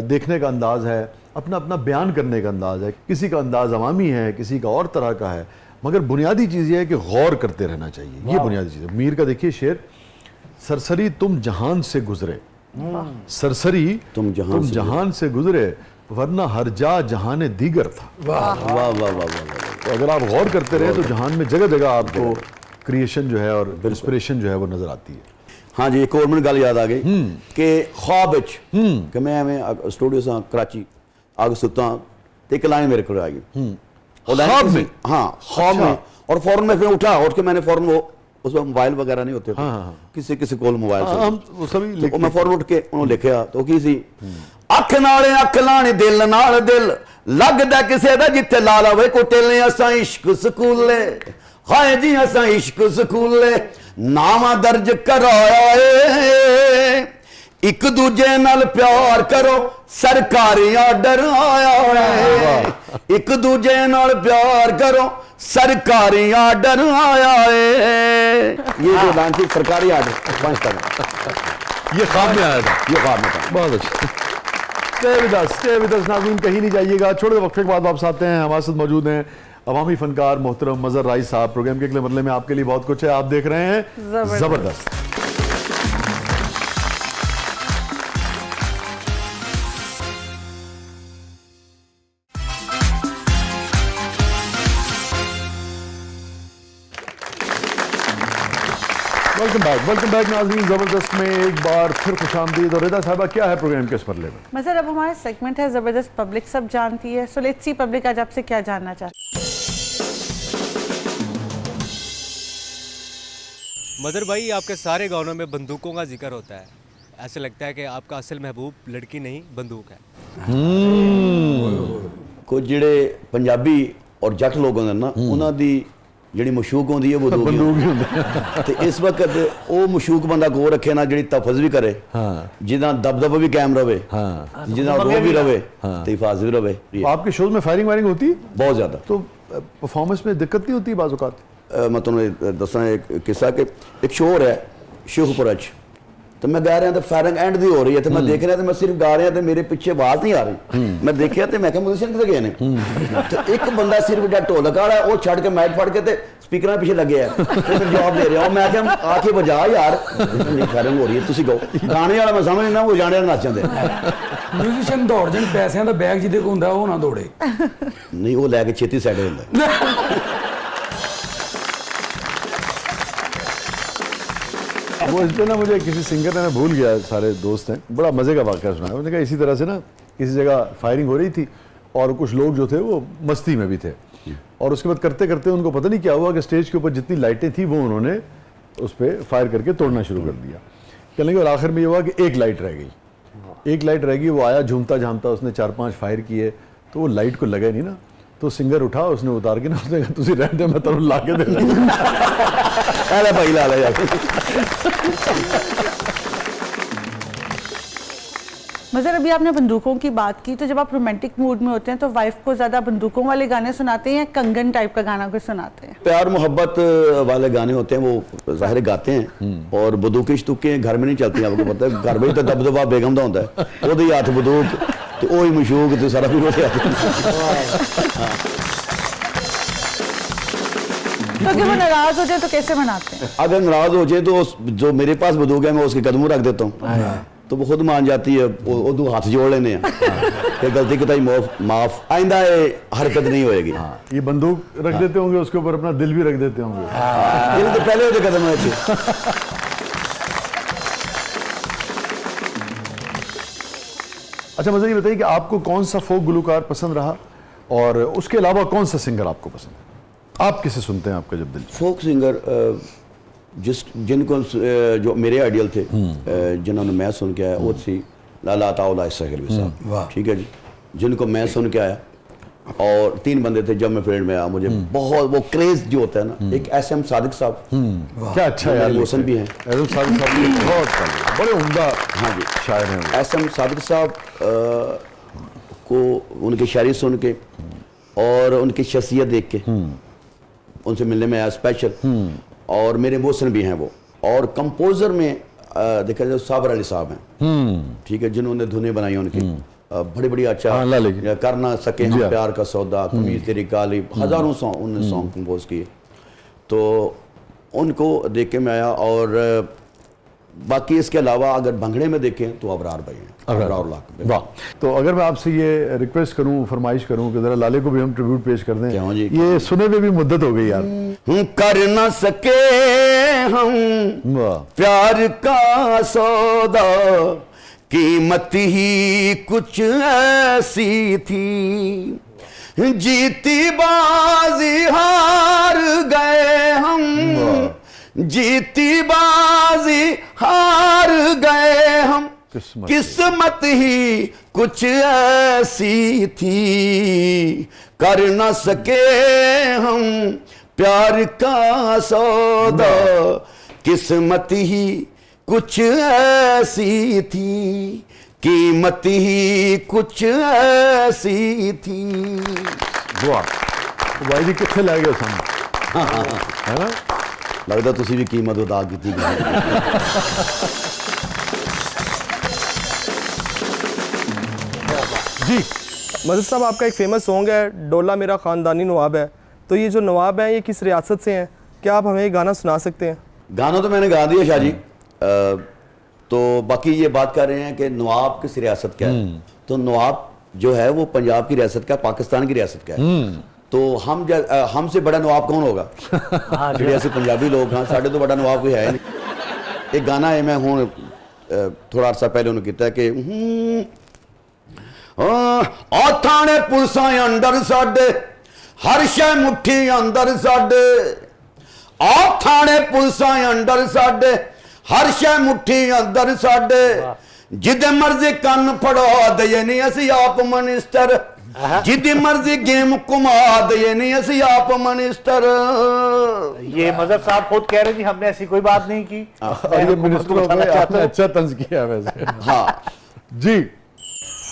देखने का अंदाज है, अपना अपना बयान करने का अंदाज है, किसी का अंदाज अवामी है, किसी का और तरह का है, मगर बुनियादी चीज़ ये है कि गौर करते रहना चाहिए। ये बुनियादी चीज़ है। मीर का देखिए शेर, सरसरी तुम जहान से गुजरे, सरसरी तुम जहान से गुजरे, वरना हर जा जहान दीगर था। वाह वाह वाह वाह। तो अगर आप गौर करते रहे तो जहान में जगह जगह आपको क्रिएशन जो है और इंस्पिरेशन जो है वो नजर आती है। हाँ जी, एक और मैंने गल याद आ गई कि ख्वाब कि मैं एवं स्टूडियो से कराची आगे सुता तो एक लाइन मेरे को आ गई ख्वाब में? हाँ, ख्वाब में। और फौरन मैं फिर उठा, उठ के मैंने फौरन वो उसमें मोबाइल वगैरह नहीं होते थे, किसी किसी कोल मोबाइल से हम वो सभी तो मैं फौरन उठ के उन्होंने लिखा तो की सी, अख नाले अख लाने दिल नाल दिल लगदा किसे दा जिथे ला लवे को टेले, असां इश्क स्कूले, हाय जी असां इश्क स्कूले नामा दर्ज कराया है, एक दूजे नाल प्यार करो सरकारी आर्डर आया है, एक दूजे नाल प्यार करो सरकारी आर्डर आया है। ये जो लाइन थी सरकारी आर्डर 5 स्टार, ये ख्वाब में आया था। ये ख्वाब में था। बहुत अच्छा। स्टे विद अस नाज़रीन, कहीं नहीं जाइएगा। छोटे वक्फे के बाद वापस आते हैं। हमारे साथ मौजूद हैं अवामी फनकार मोहतरम मजहर राइस साहब। प्रोग्राम के अगले मरले में आपके लिए बहुत कुछ है। आप देख रहे हैं जबरदस्त। वेलकम बैक नाज़रीन। ज़बरदस्त में एक बार फिर खुशामदीद। और रिदा साहबा, क्या है प्रोग्राम के इस मरले में? मज़र, अब हमारा सेगमेंट है ज़बरदस्त पब्लिक सब जानती है। सो लेट्स सी पब्लिक आज आपसे क्या जानना चाहती है। मदर भाई, आपके सारे गानों में बंदूकों का जिक्र होता है। ऐसे लगता है कि आपका असल महबूब लड़की नहीं बंदूक है। कुछ जिहड़े पंजाबी और जट लोग होंदे ना, उन्हां दी जिहड़ी मशूक होंदी है बंदूक ही ते इस वक्त वो मशूक बंदा को रखे ना जिहड़ी तफज भी करे, जिदा दबदबा भी कायम रहे, जिदा रो भी रहे ते हिफाजत भी रहे। आपके शोज में फायरिंग वायरिंग होती है बहुत ज्यादा। तो परफॉर्मेंस में दिक्कत नहीं होती बाज़ औक़ात? मैं तुम्हें दसा एक किस्सा कि एक शो हो रहा है शेखपुरा च, तो मैं गा रहा तो फायरिंग एंड दी हो रही है, तो मैं देख रहा तो मैं सिर्फ गा रहा तो मेरे पीछे आवाज नहीं आ रही। मैं देखिया तो मैं म्यूजिशियन कितने गए ने, तो एक बंदा सिर्फ जो ढोलक वाला वो छड़ के माइक फड़ के ते स्पीकर पीछे लगे है, तो मैं जवाब दे रहा हूँ। मैं क्या आके बजा यार, फायरिंग हो रही है, तुसी गाओ। गाने वाला मैं समझ ना, वो जाने नाचन दे म्यूजिशियन दौड़ जान, पैसों का बैग जिदे को हुंदा वो ना दौड़े नहीं, वो लैके छेती साइड होंदा। वो इस पे ना मुझे किसी सिंगर ने, मैं भूल गया, सारे दोस्त हैं, बड़ा मज़े का वाक़या सुना है। उन्होंने कहा इसी तरह से ना किसी जगह फायरिंग हो रही थी और कुछ लोग जो थे वो मस्ती में भी थे, और उसके बाद करते करते उनको पता नहीं क्या हुआ कि स्टेज के ऊपर जितनी लाइटें थी वो उन्होंने उस पर फायर करके तोड़ना शुरू कर दिया। कहने के और आखिर में ये हुआ कि एक लाइट रह गई, एक लाइट रह गई। वो आया झूमता झामता, उसने 4-5 फायर किए तो वो लाइट को लगा नहीं ना, तो सिंगर उठा, उसने उतार के ना, उसने कहा तुसी रहने दे, मैं तेरे ला के दे अरे भाई ला ले यार। मज़र, अभी आपने बंदूकों की बात की, तो जब आप रोमांटिक मूड में होते हैं तो वाइफ को ज़्यादा बंदूकों वाले गाने सुनाते हैं या कंगन टाइप का गाना कोई सुनाते हैं? प्यार मोहब्बत वाले गाने होते हैं वो ज़ाहिर गाते हैं, और बंदूकें शतूकें घर में नहीं चलती। आपको पता है घर में तो दबदबा बेगम का होता है, वो हाथ बंदूक तो वही मशूक तो सारा कुछ तो अगर वो नाराज हो जाए तो कैसे मनाते हैं? अगर नाराज हो जाए तो जो मेरे पास बंदूक है मैं उसके कदम रख देता हूँ, तो वो खुद मान जाती है, वो दो हाथ जोड़ लेने हैं कि गलती कोताही माफ, आइंदा ये हरकत नहीं होएगी। ये बंदूक रख देते होंगे, उसके ऊपर अपना दिल भी रख देते होंगे। ये तो पहले होते कदम है। अच्छा मज़े, ये बताइए कि आपको कौन सा फोक गुलकार पसंद रहा, और उसके अलावा कौन सा सिंगर आपको पसंद है? आप किसे सुनते हैं आपका जब दिल? फोक सिंगर जिनको जो मेरे आइडियल थे, जिन्होंने मैं सुन के आया, वो थी लाला ताउला सहलवी साहब, ठीक है जी, जिनको मैं सुन के आया। और 3 बंदे थे जब मैं फील्ड में आया, मुझे बहुत वो क्रेज जो होता है ना, एक SM सादिक साहब, क्या अच्छा यार, इमोशन भी हैं, सादिक साहब बहुत बड़े उम्दा हाँ जी शायर हैं। SM सादिक साहब को उनकी शायरी सुन के और उनकी शख्सियत देख के उनसे मिलने में आया स्पेशल, और मेरे इमोशन भी हैं वो। और कंपोजर में देखा जाए साबर अली साहब हैं, ठीक है, जिन्होंने धुनें बनाई उनकी बड़ी बड़ी अच्छा, हाँ, लाले की। कर ना सके जी हम हाँ। प्यार का सौदा, कमीज तेरी काली, हजारों सॉन्ग उन्होंने सॉन्ग कंपोज किए। तो उनको देख के मैं आया। और बाकी इसके अलावा अगर भंगड़े में देखें तो अबरार भाई हैं, अबरार लाख। वाह। तो अगर मैं आपसे ये रिक्वेस्ट करूं, फरमाइश करूं कि जरा लाले को भी हम ट्रिब्यूट पेश कर दें। क्यों जी? ये सुने में भी मुद्दत हो गई यार। कर ना सके हम वाह। प्यार का सौदा, कीमत ही कुछ ऐसी थी, जीती बाजी हार गए हम, जीती बाजी हार गए हम, किस्मत ही कुछ ऐसी थी, कर न सके हम प्यार का सौदा, किस्मत ही कुछ ऐसी थी, कीमत ही कुछ ऐसी थी। वाह। भाई जी कितने लै गए सन, है ना? लगता तुसी भी कीमत अदा की थी। जी मजहर साहब, आपका एक फेमस सॉन्ग है डोला मेरा ख़ानदानी नवाब है, तो ये जो नवाब हैं ये किस रियासत से हैं? क्या आप हमें ये गाना सुना सकते हैं? गाना तो मैंने गा दिया शाह जी। तो बाकी ये बात कर रहे हैं कि नवाब किस रियासत का है, तो नवाब जो है वो पंजाब की रियासत का, पाकिस्तान की रियासत का है। तो हमसे बड़ा नवाब कौन होगा? ਜਿਹੜੇ ਅਸੀਂ पंजाबी लोग हाँ, साढ़े तो बड़ा नवाब कोई है नहीं। एक गाना है, मैं हूँ थोड़ा अर्सा पहले उन्होंने किया कि आ थाने पुलिसां अंदर साडे, हर शै मुट्ठी अंदर साडे, आ थाने पुलिसां अंदर साडे, हर शै मुट्ठी अंदर साडे, जिदे मर्जी कन्न फड़ा दे नहीं असी आप मिनिस्टर, जिदी मर्जी गेम घुमा दे नहीं असी आप मिनिस्टर। ये मजहर साहब खुद कह रहे हैं जी हमने ऐसी कोई बात नहीं की। और ये मिनिस्टर हो गए, आपने अच्छा तंज किया वैसे। हाँ जी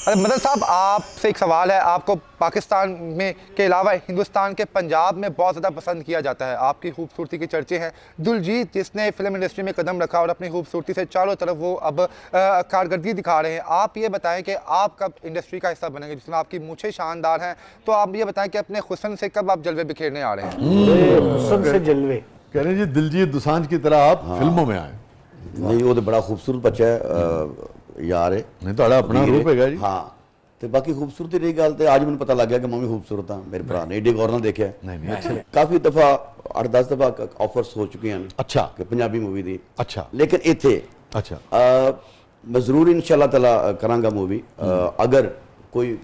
अरे मदन साहब, आपसे एक सवाल है। आपको पाकिस्तान में के अलावा हिंदुस्तान के पंजाब में बहुत ज़्यादा पसंद किया जाता है, आपकी खूबसूरती के चर्चे हैं। दिलजीत जिसने फिल्म इंडस्ट्री में कदम रखा और अपनी खूबसूरती से चारों तरफ वो अब कारकर्दगी दिखा रहे हैं। आप ये बताएं कि आप कब इंडस्ट्री का हिस्सा बनेंगे? जिसमें आपकी मूछें शानदार हैं, तो आप ये बताएं कि अपने हुस्न से कब आप जलवे बिखेरने आ रहे हैं? हुस्न से जलवे कह रहे हैं जी दिलजीत दोसांझ की तरह आप फिल्मों में आए। नहीं, वो तो बड़ा खूबसूरत बच्चा है यार है। नहीं तो अपना रूप है जी। हाँ, तो बाकी खूबसूरती रही गल तो आज मैंने पता लग गया कि मम्मी खूबसूरत हाँ, मेरे भरा ने एडी गौर ना देखा। नहीं अच्छे। काफी दफा 8-10 दफा ऑफर्स हो चुके हैं। अच्छा। कि पंजाबी मूवी दी। अच्छा। लेकिन इथे अच्छा मैं जरूर इंशाल्लाह ताला करांगा मूवी। अगर कोई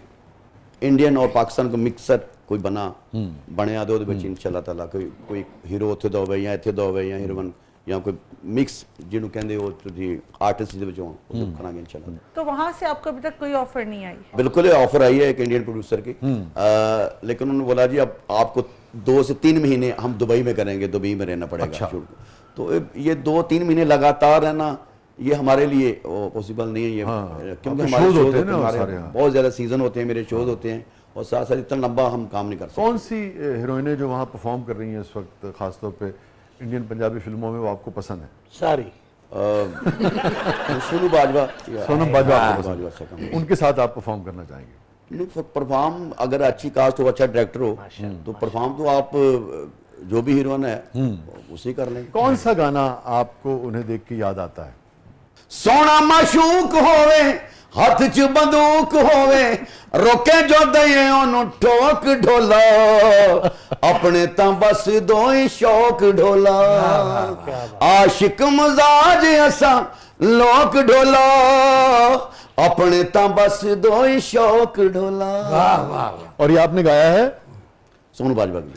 इंडियन और पाकिस्तान को मिक्सर कोई बनया तो इंशाल्लाह ताला कोई हीरो उत्थे दा होवे या इत्थे दा होवे या हीरोइन या कोई मिक्स जिन्हों कहते हो आर्टिस्ट दे विचों करांगे इंशाल्लाह। तो वहां से आपको अभी तक कोई ऑफर नहीं आई? बिल्कुल ऑफर आई है एक इंडियन प्रोड्यूसर की। लेकिन उन्होंने बोला जी अब आपको 2 से 3 महीने हम दुबई में करेंगे, दुबई में रहना पड़ेगा। अच्छा। तो ये 2-3 महीने लगातार रहना ये हमारे लिए पॉसिबल नहीं है। ये क्योंकि हमारे शोज होते हैं, बहुत ज्यादा सीजन होते हैं, मेरे शोज होते हैं, और साथ साथ इतना लंबा हम काम नहीं कर सकते। कौन सी हीरोइनें जो वहाँ परफॉर्म कर रही हैं इस वक्त खासतौर पे इंडियन पंजाबी फिल्मों में वो आपको पसंद है? सारी सोनू बाजवा। सोनम बाजवा आपको पसंद है? उनके साथ आप परफॉर्म करना चाहेंगे? नहीं, परफॉर्म अगर अच्छी कास्ट हो, अच्छा डायरेक्टर हो, तो परफॉर्म तो आप जो भी हीरोइन है उसे कर लेंगे। कौन सा गाना आपको उन्हें देख के याद आता है? सोना माशूक होवे, हाथ च बंदूक होवे, रोके जो दये ओनू ठोक ढोला, अपने तां बस दो ही शौक ढोला, आशिक मजाज असा लोक ढोला, अपने तां बस दो ही शौक ढोला। और ये आपने गाया है सोनू बाजवा की।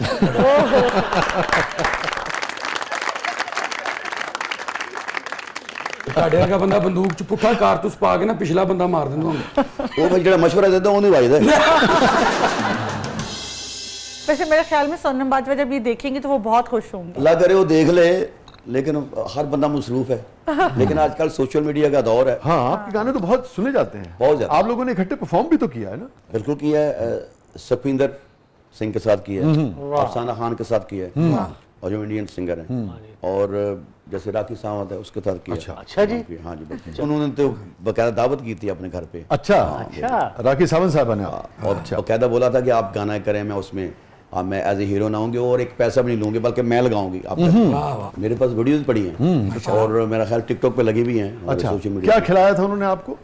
ਤੁਹਾਡੇ ਵਰਗਾ ਬੰਦਾ ਬੰਦੂਕ ਚ ਪੁੱਠਾ ਕਾਰਤੂਸ ਪਾ ਕੇ ਨਾ ਪਿਛਲਾ ਬੰਦਾ ਮਾਰ ਦਿੰਦਾ ਹੁੰਦਾ। ਉਹ ਭਾਈ ਜਿਹੜਾ ਮਸ਼ਵਰਾ ਦਿੰਦਾ ਉਹਨੂੰ ਵਾਈਦਾ। वैसे मेरे ख्याल में सोनम बाजवा जब ये देखेंगे तो वो बहुत खुश होंगे। अल्लाह करे वो देख ले, लेकिन हर बंदा मसरूफ है। लेकिन आजकल सोशल मीडिया का दौर है। हाँ, आपके गाने तो बहुत सुने जाते हैं, बहुत ज्यादा। आप लोगों ने इकट्ठे परफॉर्म भी तो किया है ना? बिल्कुल किया है। सुखविंदर सिंह के साथ किया है, अफसाना खान के साथ किया है, और जो इंडियन सिंगर हैं, और जैसे राखी सावंत है उसके साथ किया। अच्छा जी। हाँ जी बिल्कुल। उन्होंने तो बकायदा दावत की थी अपने घर पे। अच्छा, राखी सावंत साहब ने। और बकायदा बोला था कि आप गाना करें, मैं उसमें मैं एज ए हीरो ना होंगे और एक पैसा भी नहीं लूंगी, बल्कि मैं लगाऊंगी। आप मेरे पास वीडियोस पड़ी हैं और मेरा ख्याल टिकटॉक पे लगी भी हैं। अच्छा, सोशल मीडिया क्या खिलाया था उन्होंने आपको?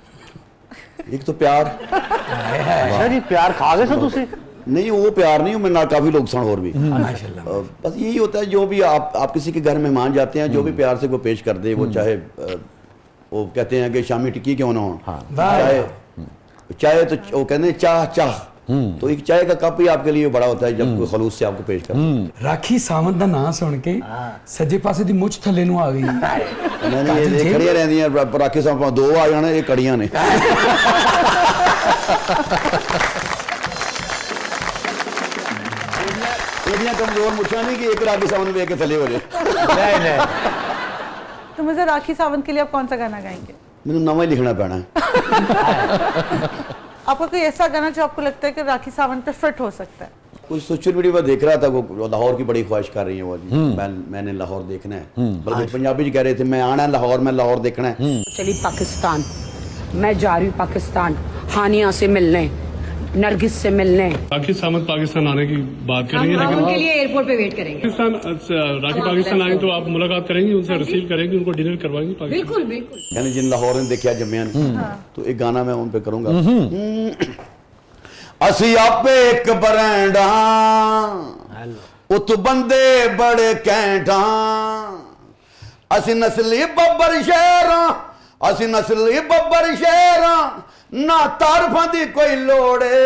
एक तो प्यार। अच्छा जी, प्यार खा गए सो तुसी? नहीं, वो प्यार नहीं, मैं ना काफी लोग सन और भी। बस यही होता है, जो भी आप किसी के घर मेहमान जाते हैं, जो भी प्यार से वो पेश कर दे, वो चाहे वो कहते हैं कि शामी टिक्की क्यों ना हो, चाहे तो वो कहते हैं चाह चाह, तो एक चाय का कप ही आपके लिए बड़ा होता है जब कोई खलूस से आपको पेश करता है। राखी सावंत ਦਾ ਨਾਂ ਸੁਣ ਕੇ ਸੱਜੇ ਪਾਸੇ ਦੀ ਮੁੱਛ ਥੱਲੇ ਨੂੰ ਆ ਗਈ। नहीं ये खड़ियां रहंदियां, राखी सावंत दो आ जाने, ये कड़ियां ने। एडियां कमजोर मुछां नहीं कि एक राखी सावंत वेख के थले हो जाए। नहीं नहीं। तो मुझे राखी सावंत के लिए आप कौन सा गाना गाएंगे? मैंने नवा ही लिखना पैना है। आपका कोई ऐसा गाना जो आपको लगता है कि राखी सावंत पे फिट हो सकता है? कुछ सोशल मीडिया पर देख रहा था, वो लाहौर की बड़ी ख्वाहिश कर रही है वो जी, मैंने लाहौर देखना है, बल्कि पंजाबी जी कह रहे थे मैं आना है लाहौर, मैं लाहौर देखना है। चली पाकिस्तान, मैं जा रही हूँ पाकिस्तान, हानिया से मिलने, नरगिस से मिलने। राखी सावंत पाकिस्तान आने की बात करेंगे, लेकिन उनके लिए एयरपोर्ट पे वेट करेंगे। राखी पाकिस्तान आए तो आप मुलाकात करेंगी, उनसे रिसीव करेंगी, उनको डिनर करवाएंगी। बिल्कुल बिल्कुल। यानी जिन लाहौर ने देखा जम्मिया ने, तो एक गाना मैं उन पे करूंगा। असी आपे एक बरैंडा, उत बंदे बड़े कैंटा, असी नस्ली बब्बर शेरा, असी नस्ली बब्बर शेरा, ना तारफा दी कोई लोड़े,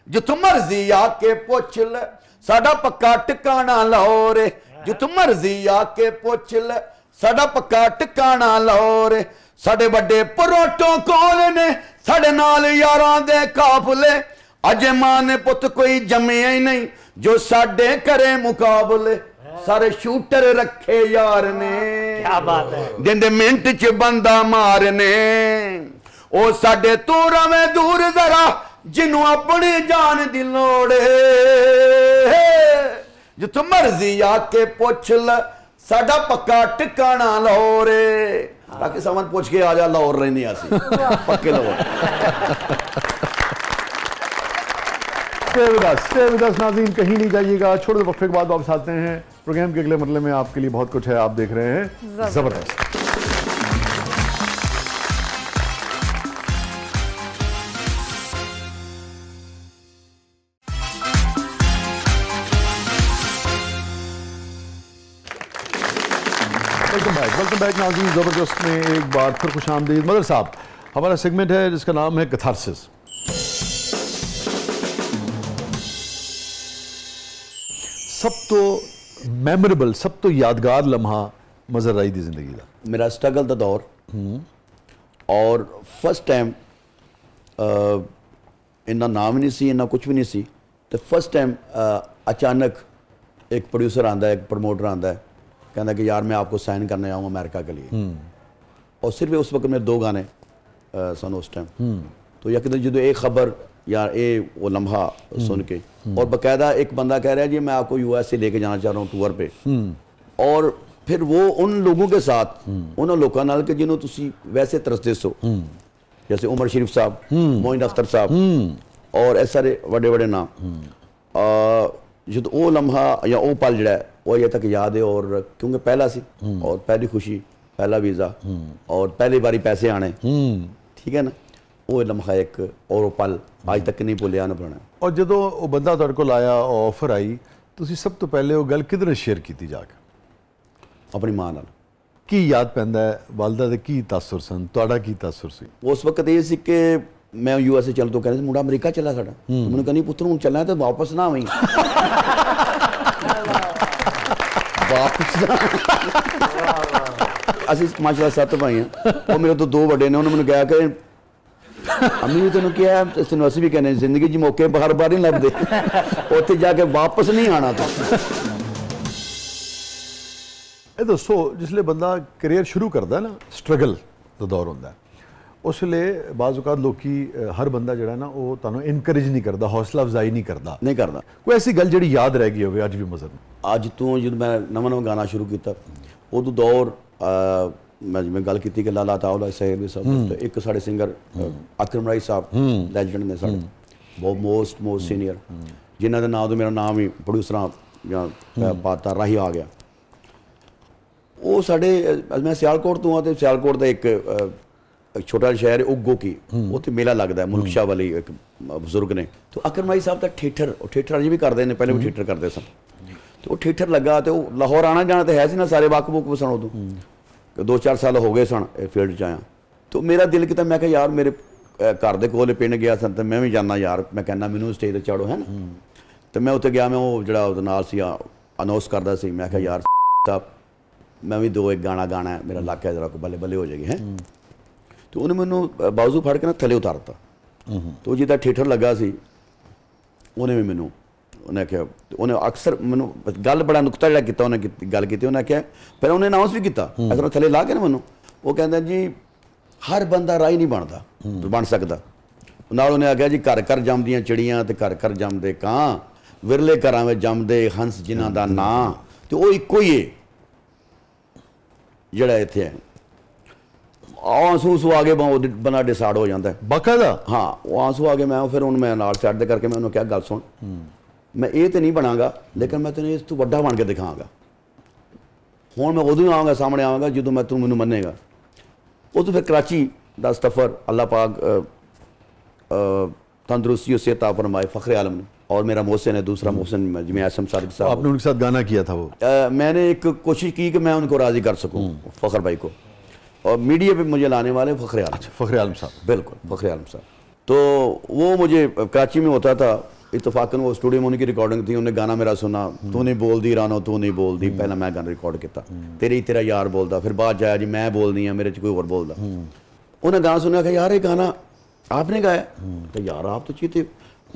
जिथों मर्जी आके पुछ ले, साडा पक्का टिकाना लाहौर, जिथों मर्जी आके पुछ ले, साडा पक्का टिकाना लाहौर, साडे बड़े प्रोटोकॉल ने, साडे नाल यारां दे काफले, अजे मां ने पुत कोई जम्मिया ही नहीं जो साडे करे मुकाबले, सारे शूटर रखे यार ने, क्या बात है, जिंदे मिंट च बंदा मारने, ओ साडे तू रवे दूर जरा, जिन्हों अपनी जान दी लोड़, जिथों मर्जी आके पुछ ले, साडा पक्का टिकाना लाहौर, राखी सावंत पूछ के आ जा, लाहौर रहने आसी पक्के लाहौर। स्टे विद अस नाज़रीन, कहीं नहीं जाइएगा, छोटे वक्फे के बाद वापस आते हैं। प्रोग्राम के अगले मरले में आपके लिए बहुत कुछ है, आप देख रहे हैं जबरदस्त। वेलकम बैक नाज़रीन, ज़बरदस्त में एक बार फिर खुश आमदीद। मदर साहब, हमारा सेगमेंट है जिसका नाम है कैथारसिस। सब तो मैमोरेबल, सब तो यादगार लम्हा मज़र आई दी जिंदगी का? मेरा स्ट्रगल दा दौर, और फर्स्ट टाइम इन्ना नाम नहीं सी, इन्ना कुछ भी नहीं सी, तो फर्स्ट टाइम अचानक एक प्रोड्यूसर आंदा है, एक प्रमोटर आंदा है, कहना कि यार मैं आपको साइन करने आऊँ अमेरिका के लिए, और सिर्फ उस वक्त मेरे 2 गाने सन उस टाइम, तो यकदम जो एक खबर यार वो लम्हा सुन के, और बाकायदा एक बंदा कह रहा है जी मैं आपको यूएस से लेके जाना चाह रहा हूँ टूर पे, और फिर वो उन लोगों के साथ, उन लोगों नाल के जिन्हों तुसी वैसे तरसदे सो, जैसे उमर शरीफ साहब, मोइन अख्तर साहब, और ऐसे सारे बड़े बड़े नाम, जो वो लम्हा या वो पल जड़ा है वो अजे तक याद है, और क्योंकि पहला सी, और पहली खुशी, पहला वीज़ा, और पहली बारी पैसे आने, ठीक है ना, वो लम्हा एक और पल आज तक नहीं भुलिया ना भुलाना। और जो वो बंदा तुहाडे कोल आया, ऑफर आई, तुसी सब तो पहले वो गल किधर शेयर की जाके? अपनी मां नाल। की याद पैंदा है, वालदा दे की तासुर सन, तुहाडा की तासुर सी? उस वक्त ये सी कि मैं यूएसए चल तो कह रहे मुंडा अमरीका चला साडा, मैंने कहा नहीं पुत्र हूँ चलना है तो वापस ना आई, वापस असि माशाल्लाह 7 भाई हैं, और मेरे तो 2 बड़े ने, उन्होंने मैंने कहा कि अम्मी भी तेन क्या है, तेन असं भी कहने जिंदगी च मौके बार बार नहीं लभदे, उत्थे जाके वापस नहीं आना। तो ये दसो, जिसले बंदा करियर शुरू करता है ना, स्ट्रगल का दौर होता है, उस लिए बाज़ औक़ात लोकी हर बंदा जड़ा ना वो तुहानू इनकरेज नहीं करता, हौसला अफजाई नहीं करता। नहीं करता। कोई ऐसी गल जिहड़ी याद रह गई होवे अज भी मज़र नूं? अज तो जो मैं नवा गाना शुरू किया उदों दौर मैं जिवें गल की कि लाला ताउला साहिब साहब, एक साढ़े सिंगर अकरम राई साहब लैजेंड ने साढ़े बहुत मोस्ट सीनियर, जिन्हों के नाम तो मेरा नाम ही प्रोड्यूसर ਜਾਂ ਪਾਤਾ ਰਾਹੀ ਆ ਗਿਆ। ਉਹ ਸਾਡੇ ਮੈਂ ਸਿਆਲਕੋਟ ਤੋਂ ਆ ਤੇ ਸਿਆਲਕੋਟ ਦਾ ਇੱਕ छोटा शहर है उगो की, उत्थे मेला लगता है, मुल्क शाह वाली एक बजुर्ग ने, तो अकरम भाई साहब का ठेठर अजे भी करते हैं, पहले भी ठेठर करते सन, तो वो ठेठर लगा तो लाहौर आना जाना तो है सी ना, सारे वक्फ सन उदों, 2-4 साल हो गए सन फील्ड च आया, तो मेरा दिल किया, मैं यार मेरे घर के कोल पिंड गया सन तो मैं भी जाना यार, मैं कहना मैनू स्टेज पर चाड़ो है ना, तो मैं उत्थे गया, मैं वो जो नाल सी अनाउंस करता सी, मैं यार साहब मैं भी 2-1 गाना गाना है, मेरा इलाका है जरा बल्ले बल्ले हो जाएगी है, तो उन्हें मैनू बाजू फड़ के ना थले उतारता, तो जिदा ठेठर लगा सी उन्हें भी मैनू उन्हें आख्या, उन्हें अक्सर मैनू गल बड़ा नुकता जिहड़ा कीता, उन्हें गल की, उन्हें आख्या पहले उन्हें अनाउंस भी किया इस तरह थले ला के ना मैनू, वो कहता जी हर बंदा राही नहीं बनता बन सकता, नाल उन्हें आख्या जी घर घर जमदियां चिड़ियां ते घर घर जमदे कां, विरले घरां विच जमदे हंस जिन्हां दा नां, तो वो इक्को ही है जिहड़ा इत्थे है, आंसू आ गए बंदा डिसाइड हो जाता है बाकायदा, हाँ वो आंसू आ गए, मैं फिर हूँ मैं नाल साइड करके मैं उन्होंने क्या गल सुन, मैं ये तो नहीं बनागा लेकिन मैं तेन इस तू वड्डा बन के दिखागा, हूँ मैं उदों आवागा सामने आवागा जो मैं तू मैनू मन्नेगा, वो तो फिर कराची का सफ़र अल्लाह पाक तंदुरुस्ती और सेहत फरमाए फ़खरे आलम ने, और मेरा मोहसिन है दूसरा मोहसिन जिमें एसम सादिक साहब, आपने उनके साथ गाना किया था वो? मैंने एक कोशिश की कि मैं उनको राज़ी कर सकूँ फ़खर भाई को, और मीडिया पे मुझे लाने वाले फ़खरे आलम। अच्छा, फ़खरे आलम साहब, बिल्कुल फ़खरे आलम साहब, तो वो मुझे कराची में होता था, इत्तफाकन वो स्टूडियो में उनकी रिकॉर्डिंग थी, उन्हें गाना मेरा सुना, तू नहीं बोल दी रानो तू नहीं बोल दी, पहला मैं गाना रिकॉर्ड किया, तेरा यार बोलता, फिर बाद जाया जी मैं बोलनी है, मेरे च कोई और बोलता, उन्हें गाना सुना कि यार ये गाना आपने गाया, तो यार आप तो चीते,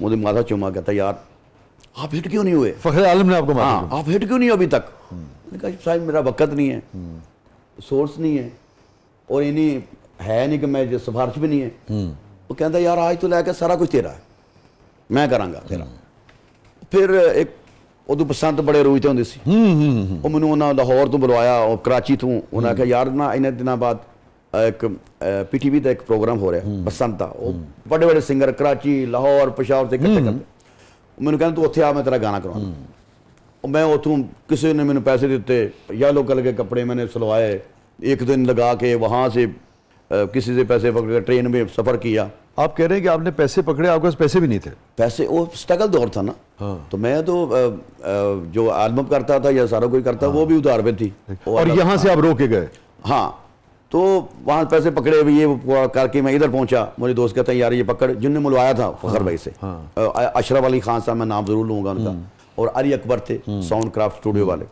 मुझे माथा चुमा, कहता यार आप हिट क्यों नहीं हुए? फ़खरे आलम ने आपको माथा? हाँ, आप हिट क्यों नहीं हो अभी तक? मैंने कहा साहब मेरा वक्त नहीं है, सोर्स नहीं है, और इन्हीं है नहीं कि मैं जो सिफारिश भी नहीं है, वो कहता यार आज तो लैके सारा कुछ तेरा है, मैं करांगा तेरा, फिर एक उदू बसंत बड़े रोईते होंगे सी, वो मैनू उन्होंने लाहौर तो बुलवाया और कराची तो उन्हें आख्या यार ना इन्हें दिनों बाद एक PTV का एक प्रोग्राम हो रहा है बसंत का, बड़े बड़े सिंगर कराची लाहौर पेशावर से इकट्ठे करते, मैंने कहना तू उत्थे आ मैं तेरा गाना करवाऊँ, मैं उतों किसी ने मैंने पैसे दिते, येलो कलर के कपड़े मैंने सिलवाए, एक दिन लगा के वहाँ से किसी से पैसे पकड़ कर ट्रेन में सफ़र किया। आप कह रहे हैं कि आपने पैसे पकड़े, आपके पास पैसे भी नहीं थे? पैसे वो स्ट्रगल दौर था ना, हाँ। तो मैं तो जो एल्बम करता था या सारा कोई करता, हाँ। वो भी उधार पे थी, और यहाँ से आप रोके गए? हाँ, तो वहाँ पैसे पकड़े हुए ये करके मैं इधर पहुँचा, मुझे दोस्त कहता है यार ये पकड़, जिनने मिलवाया था फ़खर भाई से, अशरफ अली खान साहब, मैं नाम ज़रूर लूँगा उनका, और अली अकबर थे साउंड क्राफ्ट स्टूडियो वाले,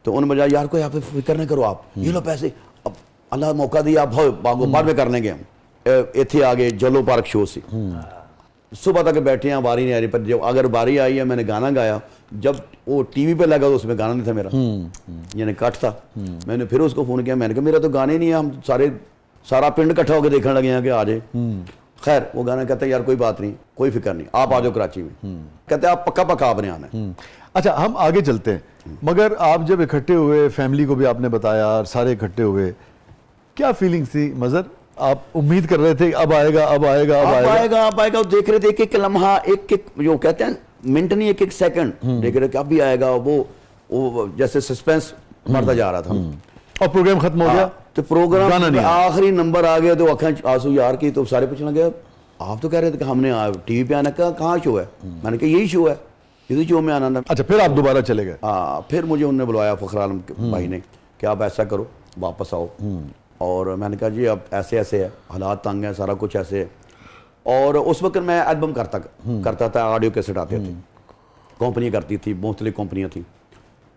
तो उन्होंने मुझे यार कोई आप फिक्र नहीं करो, आप ये लो पैसे, अब अल्लाह मौका दिया, आप भागो बाद में करने गए, हम इतने आ गए जलो पार्क शो से, सुबह तक बैठे हैं, बारी नहीं आ रही, पर जब अगर बारी आई है मैंने गाना गाया, जब वो टीवी पे लगा तो उसमें गाना नहीं था मेरा, यानी कट था, मैंने फिर उसको फ़ोन किया, मैंने कहा मेरा तो गाने नहीं है, हम सारा पिंड इकट्ठा होकर देखने लगे हैं कि आ जाए, खैर वो गाना कहता है यार कोई बात नहीं, कोई फिक्र नहीं, आप आ जाओ कराची में, कहते आप पक्का आपने आना है। अच्छा हम आगे चलते हैं, मगर आप जब इकट्ठे हुए, फैमिली को भी आपने बताया और सारे इकट्ठे हुए, क्या फीलिंग्स थी मज़र? आप उम्मीद कर रहे थे अब आएगा अब आएगा अब आएगा अब आएगा, देख रहे थे एक एक लम्हा, एक एक जो कहते हैं मिनट नहीं एक एक सेकंड देख रहे थे अब भी आएगा, वो जैसे सस्पेंस बढ़ता जा रहा था, और प्रोग्राम खत्म हो गया, तो प्रोग्राम आखिरी नंबर आ गया, तो आंखें आंसू यार की, तो सारे पूछने लगे आप तो कह रहे थे कि हमने टीवी पे आना, कहाँ शो है? मैंने कहा यही शो है, इसी शो में आना था। अच्छा फिर आप दोबारा चले गए? हाँ, फिर मुझे उन्होंने बुलाया फ़खर आलम भाई ने कि आप ऐसा करो वापस आओ, और मैंने कहा जी अब ऐसे ऐसे है, हालात तंग है, सारा कुछ ऐसे है, और उस वक्त मैं एल्बम करता था, ऑडियो कैसेट आते थे, कंपनी करती थी, मुख्तलिफ कंपनियाँ थी,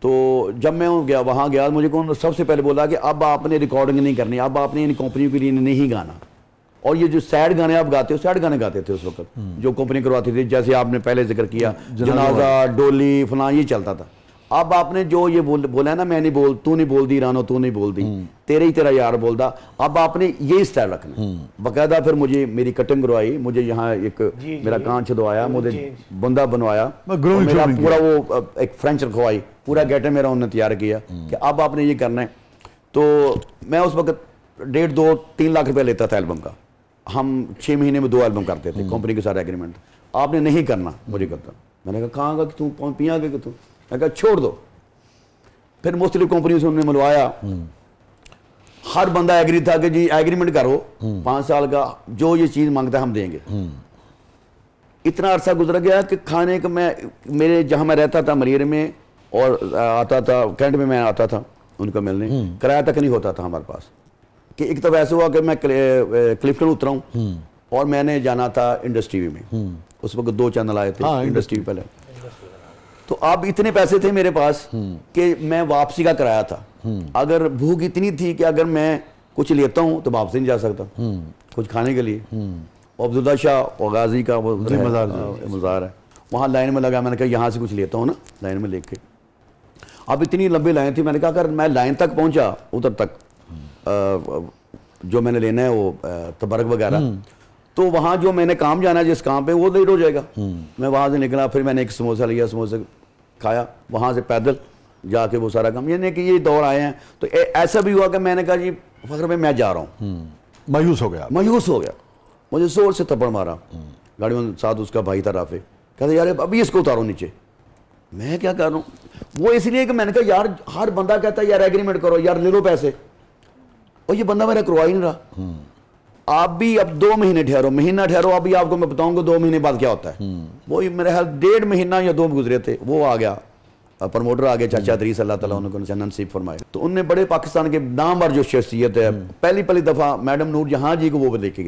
तो जब मैं गया वहाँ गया, मुझे कौन सबसे पहले बोला कि अब आपने रिकॉर्डिंग नहीं करनी, अब आपने इन कंपनियों के लिए नहीं गाना, और ये जो सैड गाने आप गाते हो, सैड गाने गाते थे उस वक्त जो कंपनी करवाती थी, जैसे आपने पहले जिक्र किया जनाजा डोली फलां, ये चलता था, अब आपने जो ये बोला है ना, मैं नहीं बोल, तू नहीं बोल दी रानो, तू नहीं बोल दी, तेरे ही तेरा यार बोलदा, अब आपने ये स्टाइल रखना। बाकायदा फिर मुझे मेरी कटिंग करवाई, मुझे यहाँ एक मेरा कान छदवाया, मुझे बंदा बनवाया, मेरा पूरा वो एक फ्रेंच रखवाई, पूरा गेटअप मेरा उन्होंने तैयार किया कि अब आपने ये करना है। तो मैं उस वक्त 1.5-2-3 लाख रुपया लेता था एल्बम का, हम 6 महीने में 2 एल्बम करते थे, कंपनी के साथ एग्रीमेंट। आपने नहीं करना, मुझे कहता, मैंने कहा कहाँ कि तू पिया कि तू, मैं कहा छोड़ दो। फिर मुख्तलिफ कंपनी से उन्होंने मिलवाया, हर बंदा एग्री था कि जी एग्रीमेंट करो 5 साल का, जो ये चीज़ मांगता है हम देंगे। इतना अरसा गुजर गया कि खाने का मेरे जहाँ मैं रहता था मरीर में, और आता था कैंट में, मैं आता था उनका मिलने, किराया तक नहीं होता था हमारे पास। कि एक तो वैसे हुआ कि मैं क्लिफ्टन उतरा हूँ और मैंने जाना था इंडस्ट्री में, उस वक्त 2 चैनल आए थे इंडस्ट्री पहले। तो अब इतने पैसे थे मेरे पास कि मैं वापसी का कराया था। अगर भूख इतनी थी कि अगर मैं कुछ लेता हूँ तो वापसी नहीं जा सकता कुछ खाने के लिए। अब्दुल्ला शाह और गाजी का वो मज़ार है, वहाँ लाइन में लगा, मैंने कहा यहाँ से कुछ लेता हूँ ना, लाइन में लेके। अब इतनी लंबी लाइन थी, मैंने कहा अगर मैं लाइन तक पहुँचा, उधर तक जो मैंने लेना है वो तबरक वगैरह, तो वहाँ जो मैंने काम जाना है जिस काम पे, वो लेट हो जाएगा। मैं वहाँ से निकला, फिर मैंने एक समोसा लिया, समोसा खाया, वहाँ से पैदल जाके वो सारा काम, यानी कि ये दौर आए हैं। तो ऐसा भी हुआ कि मैंने कहा जी फखर भाई मैं जा रहा हूँ, मायूस हो गया, मायूस हो गया। मुझे जोर से थप्पड़ मारा, गाड़ी में साथ उसका भाई था राफे, कहते यार अभी इसको उतारो नीचे। मैं क्या कर रहा हूँ, वो इसलिए कि मैंने कहा यार हर बंदा कहता है यार एग्रीमेंट करो, यार ले लो पैसे, और ये बंदा मेरा करवा ही नहीं रहा। आप भी अब 2 महीने ठहरो, महीना ठहरो, अभी आपको मैं बताऊंगा 2 महीने बाद क्या होता है। वो मेरे ख्याल 1.5 महीना या 2 गुजरे थे, वो आ गया प्रमोटर आ गया, चाचा अदरीस, अल्लाह ताला उनको नसीब फरमाए। तो उनने बड़े पाकिस्तान के नामवर जो शख्सियत है, पहली दफ़ा मैडम नूर जहाँ जी को वो लेके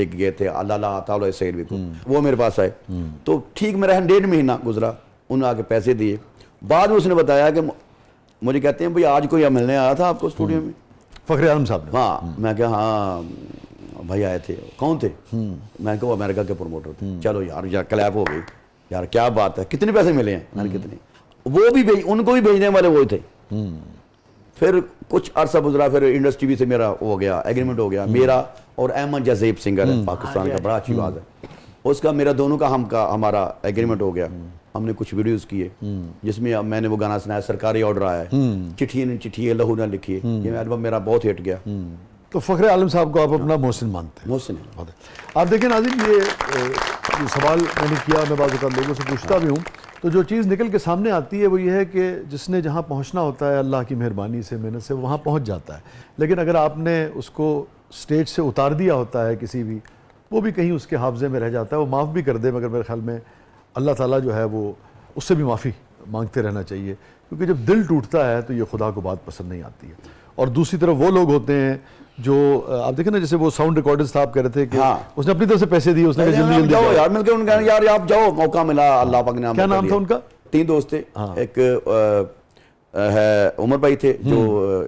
गए थे, अल्लाह ताला सैयद को, वो मेरे पास आए। तो ठीक मेरा 1.5 महीना गुजरा, उन्होंने आके पैसे दिए। बाद में उसने बताया कि मुझे कहते हैं भाई आज कोई मिलने आया था आपको स्टूडियो में, फखर आलम साहब ने। हाँ, मैं क्या, हाँ भाई आए थे। कौन थे? मैं कहा अमेरिका के प्रमोटर थे। चलो यार क्लैप हो गई, यार क्या बात है, कितने पैसे मिले हैं? मैंने कितने, वो भी उनको भी भेजने वाले वो थे। फिर कुछ अरसा गुजरा, फिर इंडस्ट्री भी से मेरा हो गया, एग्रीमेंट हो गया मेरा और अहमद जज़ीब सिंगर है पाकिस्तान का, बड़ा अच्छी बात है, उसका मेरा दोनों का हमारा एग्रीमेंट हो गया। हमने कुछ वीडियोस किए जिसमें मैंने वो गाना सुनाया, सरकारी ऑर्डर आया है, चिट्ठी लहू ना लिखिए, ये एल्बम मेरा बहुत हिट गया। तो फखर आलम साहब को आप अपना मोहसिन मानते हैं? मोहसिन। आप देखें नाज़रीन, ये जो सवाल मैंने किया, मैं बाज़ औक़ात लोगों से पूछता भी हूँ, तो जो चीज़ निकल के सामने आती है वो ये है कि जिसने जहाँ पहुँचना होता है अल्लाह की मेहरबानी से, मेहनत से वहाँ पहुँच जाता है। लेकिन अगर आपने उसको स्टेज से उतार दिया होता है किसी भी, वो भी कहीं उसके हाफजे में रह जाता है, वो माफ़ भी कर दे, मगर मेरे ख्याल में अल्लाह ताला जो है वो उससे भी माफ़ी मांगते रहना चाहिए, क्योंकि जब दिल टूटता है तो ये खुदा को बात पसंद नहीं आती है। और दूसरी तरफ वो लोग होते हैं जो आप देखें ना, जैसे वो साउंड रिकॉर्डर्स था, आप कह रहे थे कि उसने अपनी तरफ से पैसे दिए, उसने जल्दी जल्दी जाओ यार, मिलकर उनका यार आप जाओ, मौका मिला, अल्लाह पाक ने। क्या नाम था उनका? 3 दोस्त थे, एक है उमर भाई थे जो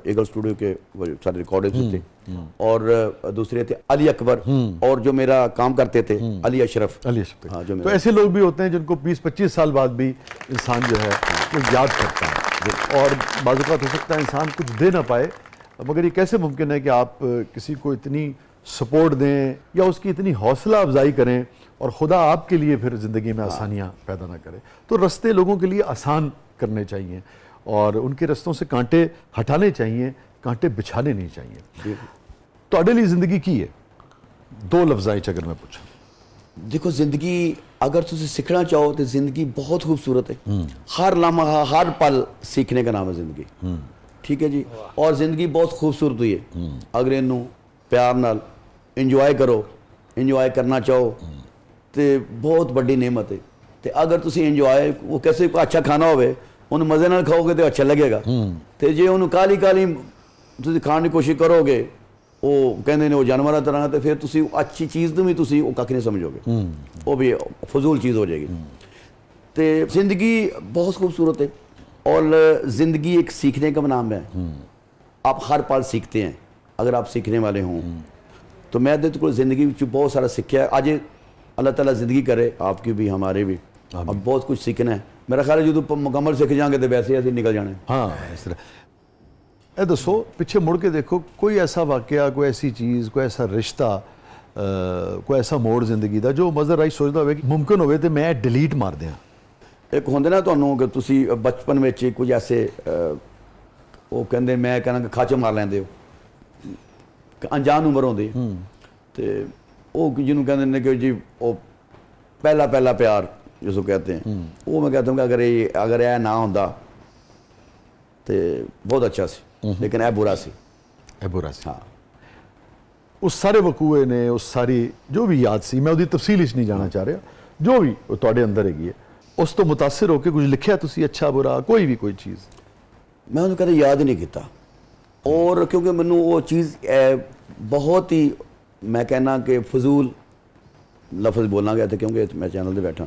ईगल स्टूडियो के सारे रिकॉर्डर्स थे, और दूसरे थे अली अकबर, और जो मेरा काम करते थे अली अशरफ। हाँ, तो ऐसे लोग भी होते हैं जिनको 20-25 साल बाद भी इंसान जो है वो याद करता है, और बाज़ औक़ात हो सकता है इंसान कुछ दे ना पाए, मगर ये कैसे मुमकिन है कि आप किसी को इतनी सपोर्ट दें या उसकी इतनी हौसला अफजाई करें और खुदा आपके लिए फिर ज़िंदगी में आसानियाँ पैदा ना करे। तो रास्ते लोगों के लिए आसान करने चाहिए और उनके रास्तों से कांटे हटाने चाहिए, कांटे बिछाने नहीं चाहिए। तो अडली ज़िंदगी की है 2 लफ्ज़ां अगर मैं पूछूं। देखो, ज़िंदगी अगर तुझे सीखना चाहो तो ज़िंदगी बहुत खूबसूरत है, हर लम्हा हर पल सीखने का नाम है ज़िंदगी, ठीक है जी। और ज़िंदगी बहुत खूबसूरत हुई है अगर इनू प्यार नाल इंजॉय करो, इंजॉय करना चाहो तो बहुत बड़ी नेमत है। तो अगर तुम इंजॉय वो कैसे अच्छा खाना होवे उन्हें मज़े नाल खाओगे तो अच्छा लगेगा, तो जे उन्होंने काली काली तुम खाने की कोशिश करोगे, वो कहते ने वो जानवर तरह, तो फिर तुम अच्छी चीज़ तो भी तुम वो कख नहीं समझोगे, वो भी फजूल चीज़ हो जाएगी। तो ज़िंदगी बहुत खूबसूरत है और ज़िंदगी एक सीखने का नाम है। आप हर पल सीखते हैं अगर आप सीखने वाले हों। तो मैं तो को ज़िंदगी बहुत सारा सीखा है। आज अल्लाह ताला ज़िंदगी करे आपकी भी हमारे भी, अब बहुत कुछ सीखना है। मेरा ख्याल है जो मुकम्मल सीख जाएंगे तो वैसे ऐसे निकल जाने। हाँ इस तरह। ए दसो पिछे मुड़ के देखो कोई ऐसा वाकया, कोई ऐसी चीज़, कोई ऐसा रिश्ता, कोई ऐसा मोड़ जिंदगी का जो मजर राई सोचता हो कि मुमकिन हो तो मैं डिलीट मार दियाँ। एक होंगे ना ਤੁਹਾਨੂੰ कि तुसी बचपन में कुछ ऐसे वो कहते मैं कहना खच मार लेंदे हो, अनजान उम्र होंदी ते वो जिन्होंने कहते हैं कि जी वो पहला पहला प्यार जिसको कहते हैं, वो मैं कहता हूँ कि अगर यह ना होंदा तो बहुत अच्छा सी, लेकिन यह बुरा सी। ए बुरा सी। हाँ उस सारे वकूए ने, उस सारी जो भी याद सी, मैं उसकी तफसील इच नहीं जाना चाह रहा, जो भी वो तुहाडे अंदर हैगी है उस तो मुतासिर होकर कुछ लिखिया तुसी अच्छा बुरा कोई भी कोई चीज़? मैं उन्हें कदे याद ही नहीं किया, और क्योंकि मैनू वो चीज़ बहुत ही मैं कहना कि फजूल लफ्ज़ बोलना गया था, क्योंकि मैं चैनल पर बैठा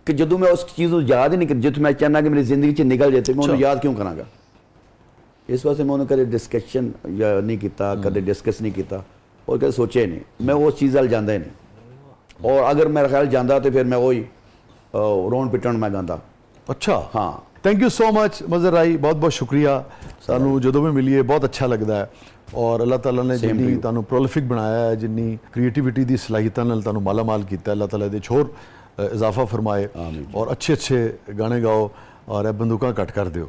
कि जदों मैं उस चीज़ को याद ही नहीं कर, जित मैं चाहना कि मेरी जिंदगी से निकल जाते मैं उन्हें याद क्यों करांगा। इस वास्ते मैं उन्हें कदे डिस्कशन या नहीं किया, कदे डिस्कस नहीं किया और कदे सोचे नहीं, मैं उस चीज़ वाल जाता ही नहीं। और अगर मेरा ख्याल जाता तो फिर मैं वही रोन पिटन मैं गांदा। अच्छा हाँ थैंक यू सो मच मजर राई, बहुत बहुत शुक्रिया। सानू जो भी मिलिए बहुत अच्छा लगता है, और अल्लाह ताला ने जिन्नी तुहानू प्रोलिफिक बनाया है, जिन्नी क्रिएटिविटी की सलाहियतां नाल तुहानू माला माल किया, अल्लाह ताला दे होर इजाफा फरमाए और अच्छे अच्छे गाने गाओ और बंदूकां कट कर दियो।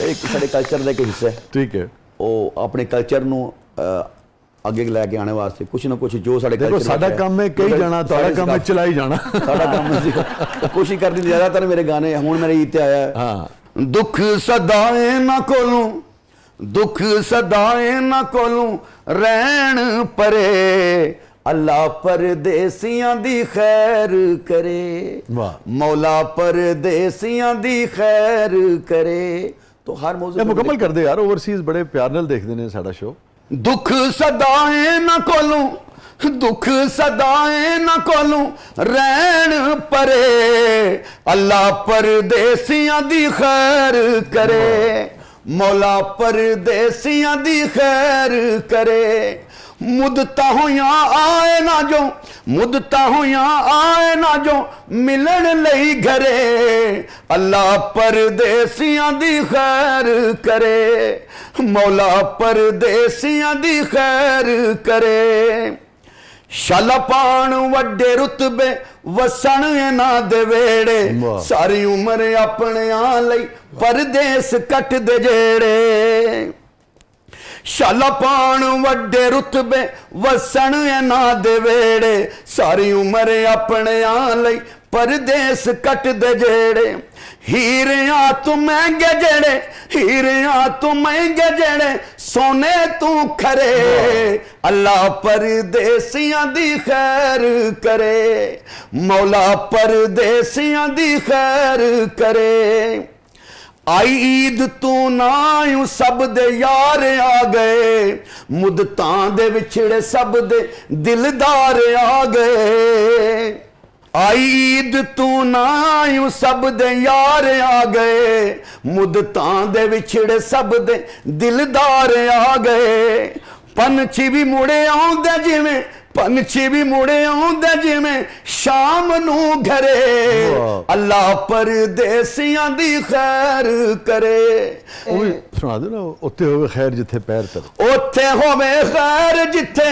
एक साडे कल्चर का एक हिस्सा है, ठीक है, वो अपने कल्चर नू अगे लैके आने वास्ते कुछ ना कुछ जो साडे देखो साडा काम है कई जाना, तुहाडा काम है चलाई जाना। साडा काम है कोशिश करनी, ज़्यादातर मेरे गाने हुण मेरे ईद ते आया है। हाँ दुख सदाए ना कोलू, दुख सदाए ना कोलू रहन परे, अल्लाह परदेसियां दी खैर करे, वाह मौला परदेसियां दी खैर करे। तो हर मौजूद मुकम्मल कर दे यार, ओवरसीज बड़े प्यार नाल देखदे ने साडा शो। दुख सदाए ना कोलू, दुख सदाए ना कोलू रहन परे, अल्लाह परदेसियां दी खैर करे, मौला परदेसियां दी खैर करे। मुदता होया आए ना जो, मुदता होया आए ना जो मिलन लई घरे, अल्लाह परदेसियां दी खैर करे, मौला परदेसियां दी खैर करे। शाला पाण वड्डे रुतबे वसन ना दे वेड़े, सारी उम्र अपने लई परदेस कट दे जेड़े। शाला पाण वड्डे रुतबे वसन ना दे वेड़े, सारी उम्र अपने लई परदेस कट दे जेड़े। हीरिया तू महंगे जेड़े, हीरिया तू महंगे जेड़े सोने तू खरे, अल्लाह परदेसियां दी खैर करे, मौला परदेसियां दी खैर करे। आई ईद तू नायू सब दे यार आ गए, मुदतां दे विछड़े सब दे दिलदार आ गए। आई ईद तू नायू सब दे यार आ गए, मुदतां दे विछड़े सब दे दिलदार आ गए। पंछी भी मुड़े आउंदे जिवें, पंछी भी मुड़े आउंदे जिवें शाम नू घरे, अल्लाह परदेसियां दी खैर करे। सुना दो ना, उत्ते होवे खैर जिथे पैर तर, उत्थे होवे खैर जिथे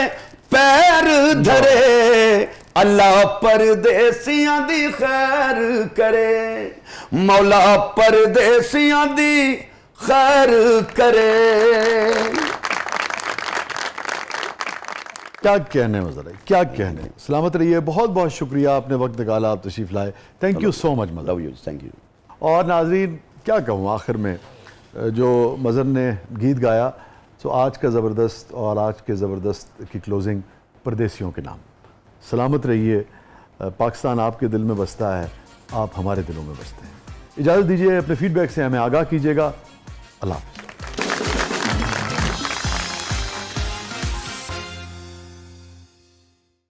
पैर धरे, अल्लाह परदेसियां दी खैर करे, मौला परदेसियां दी खैर करे। क्या कहने मजर है, क्या कहने। सलामत रहिए, बहुत बहुत शुक्रिया, आपने वक्त निकाला, आप तशरीफ लाए, थैंक यू सो मच मजर। Love you, thank you. और नाजरीन क्या कहूँ आखिर में, जो मजर ने गीत गाया, तो आज का ज़बरदस्त और आज के ज़बरदस्त की क्लोजिंग परदेसियों के नाम। सलामत रहिए, पाकिस्तान आपके दिल में बसता है, आप हमारे दिलों में बसते हैं। इजाज़त दीजिए, अपने फीडबैक से हमें आगाह कीजिएगा। अल्लाह हाफ़िज़।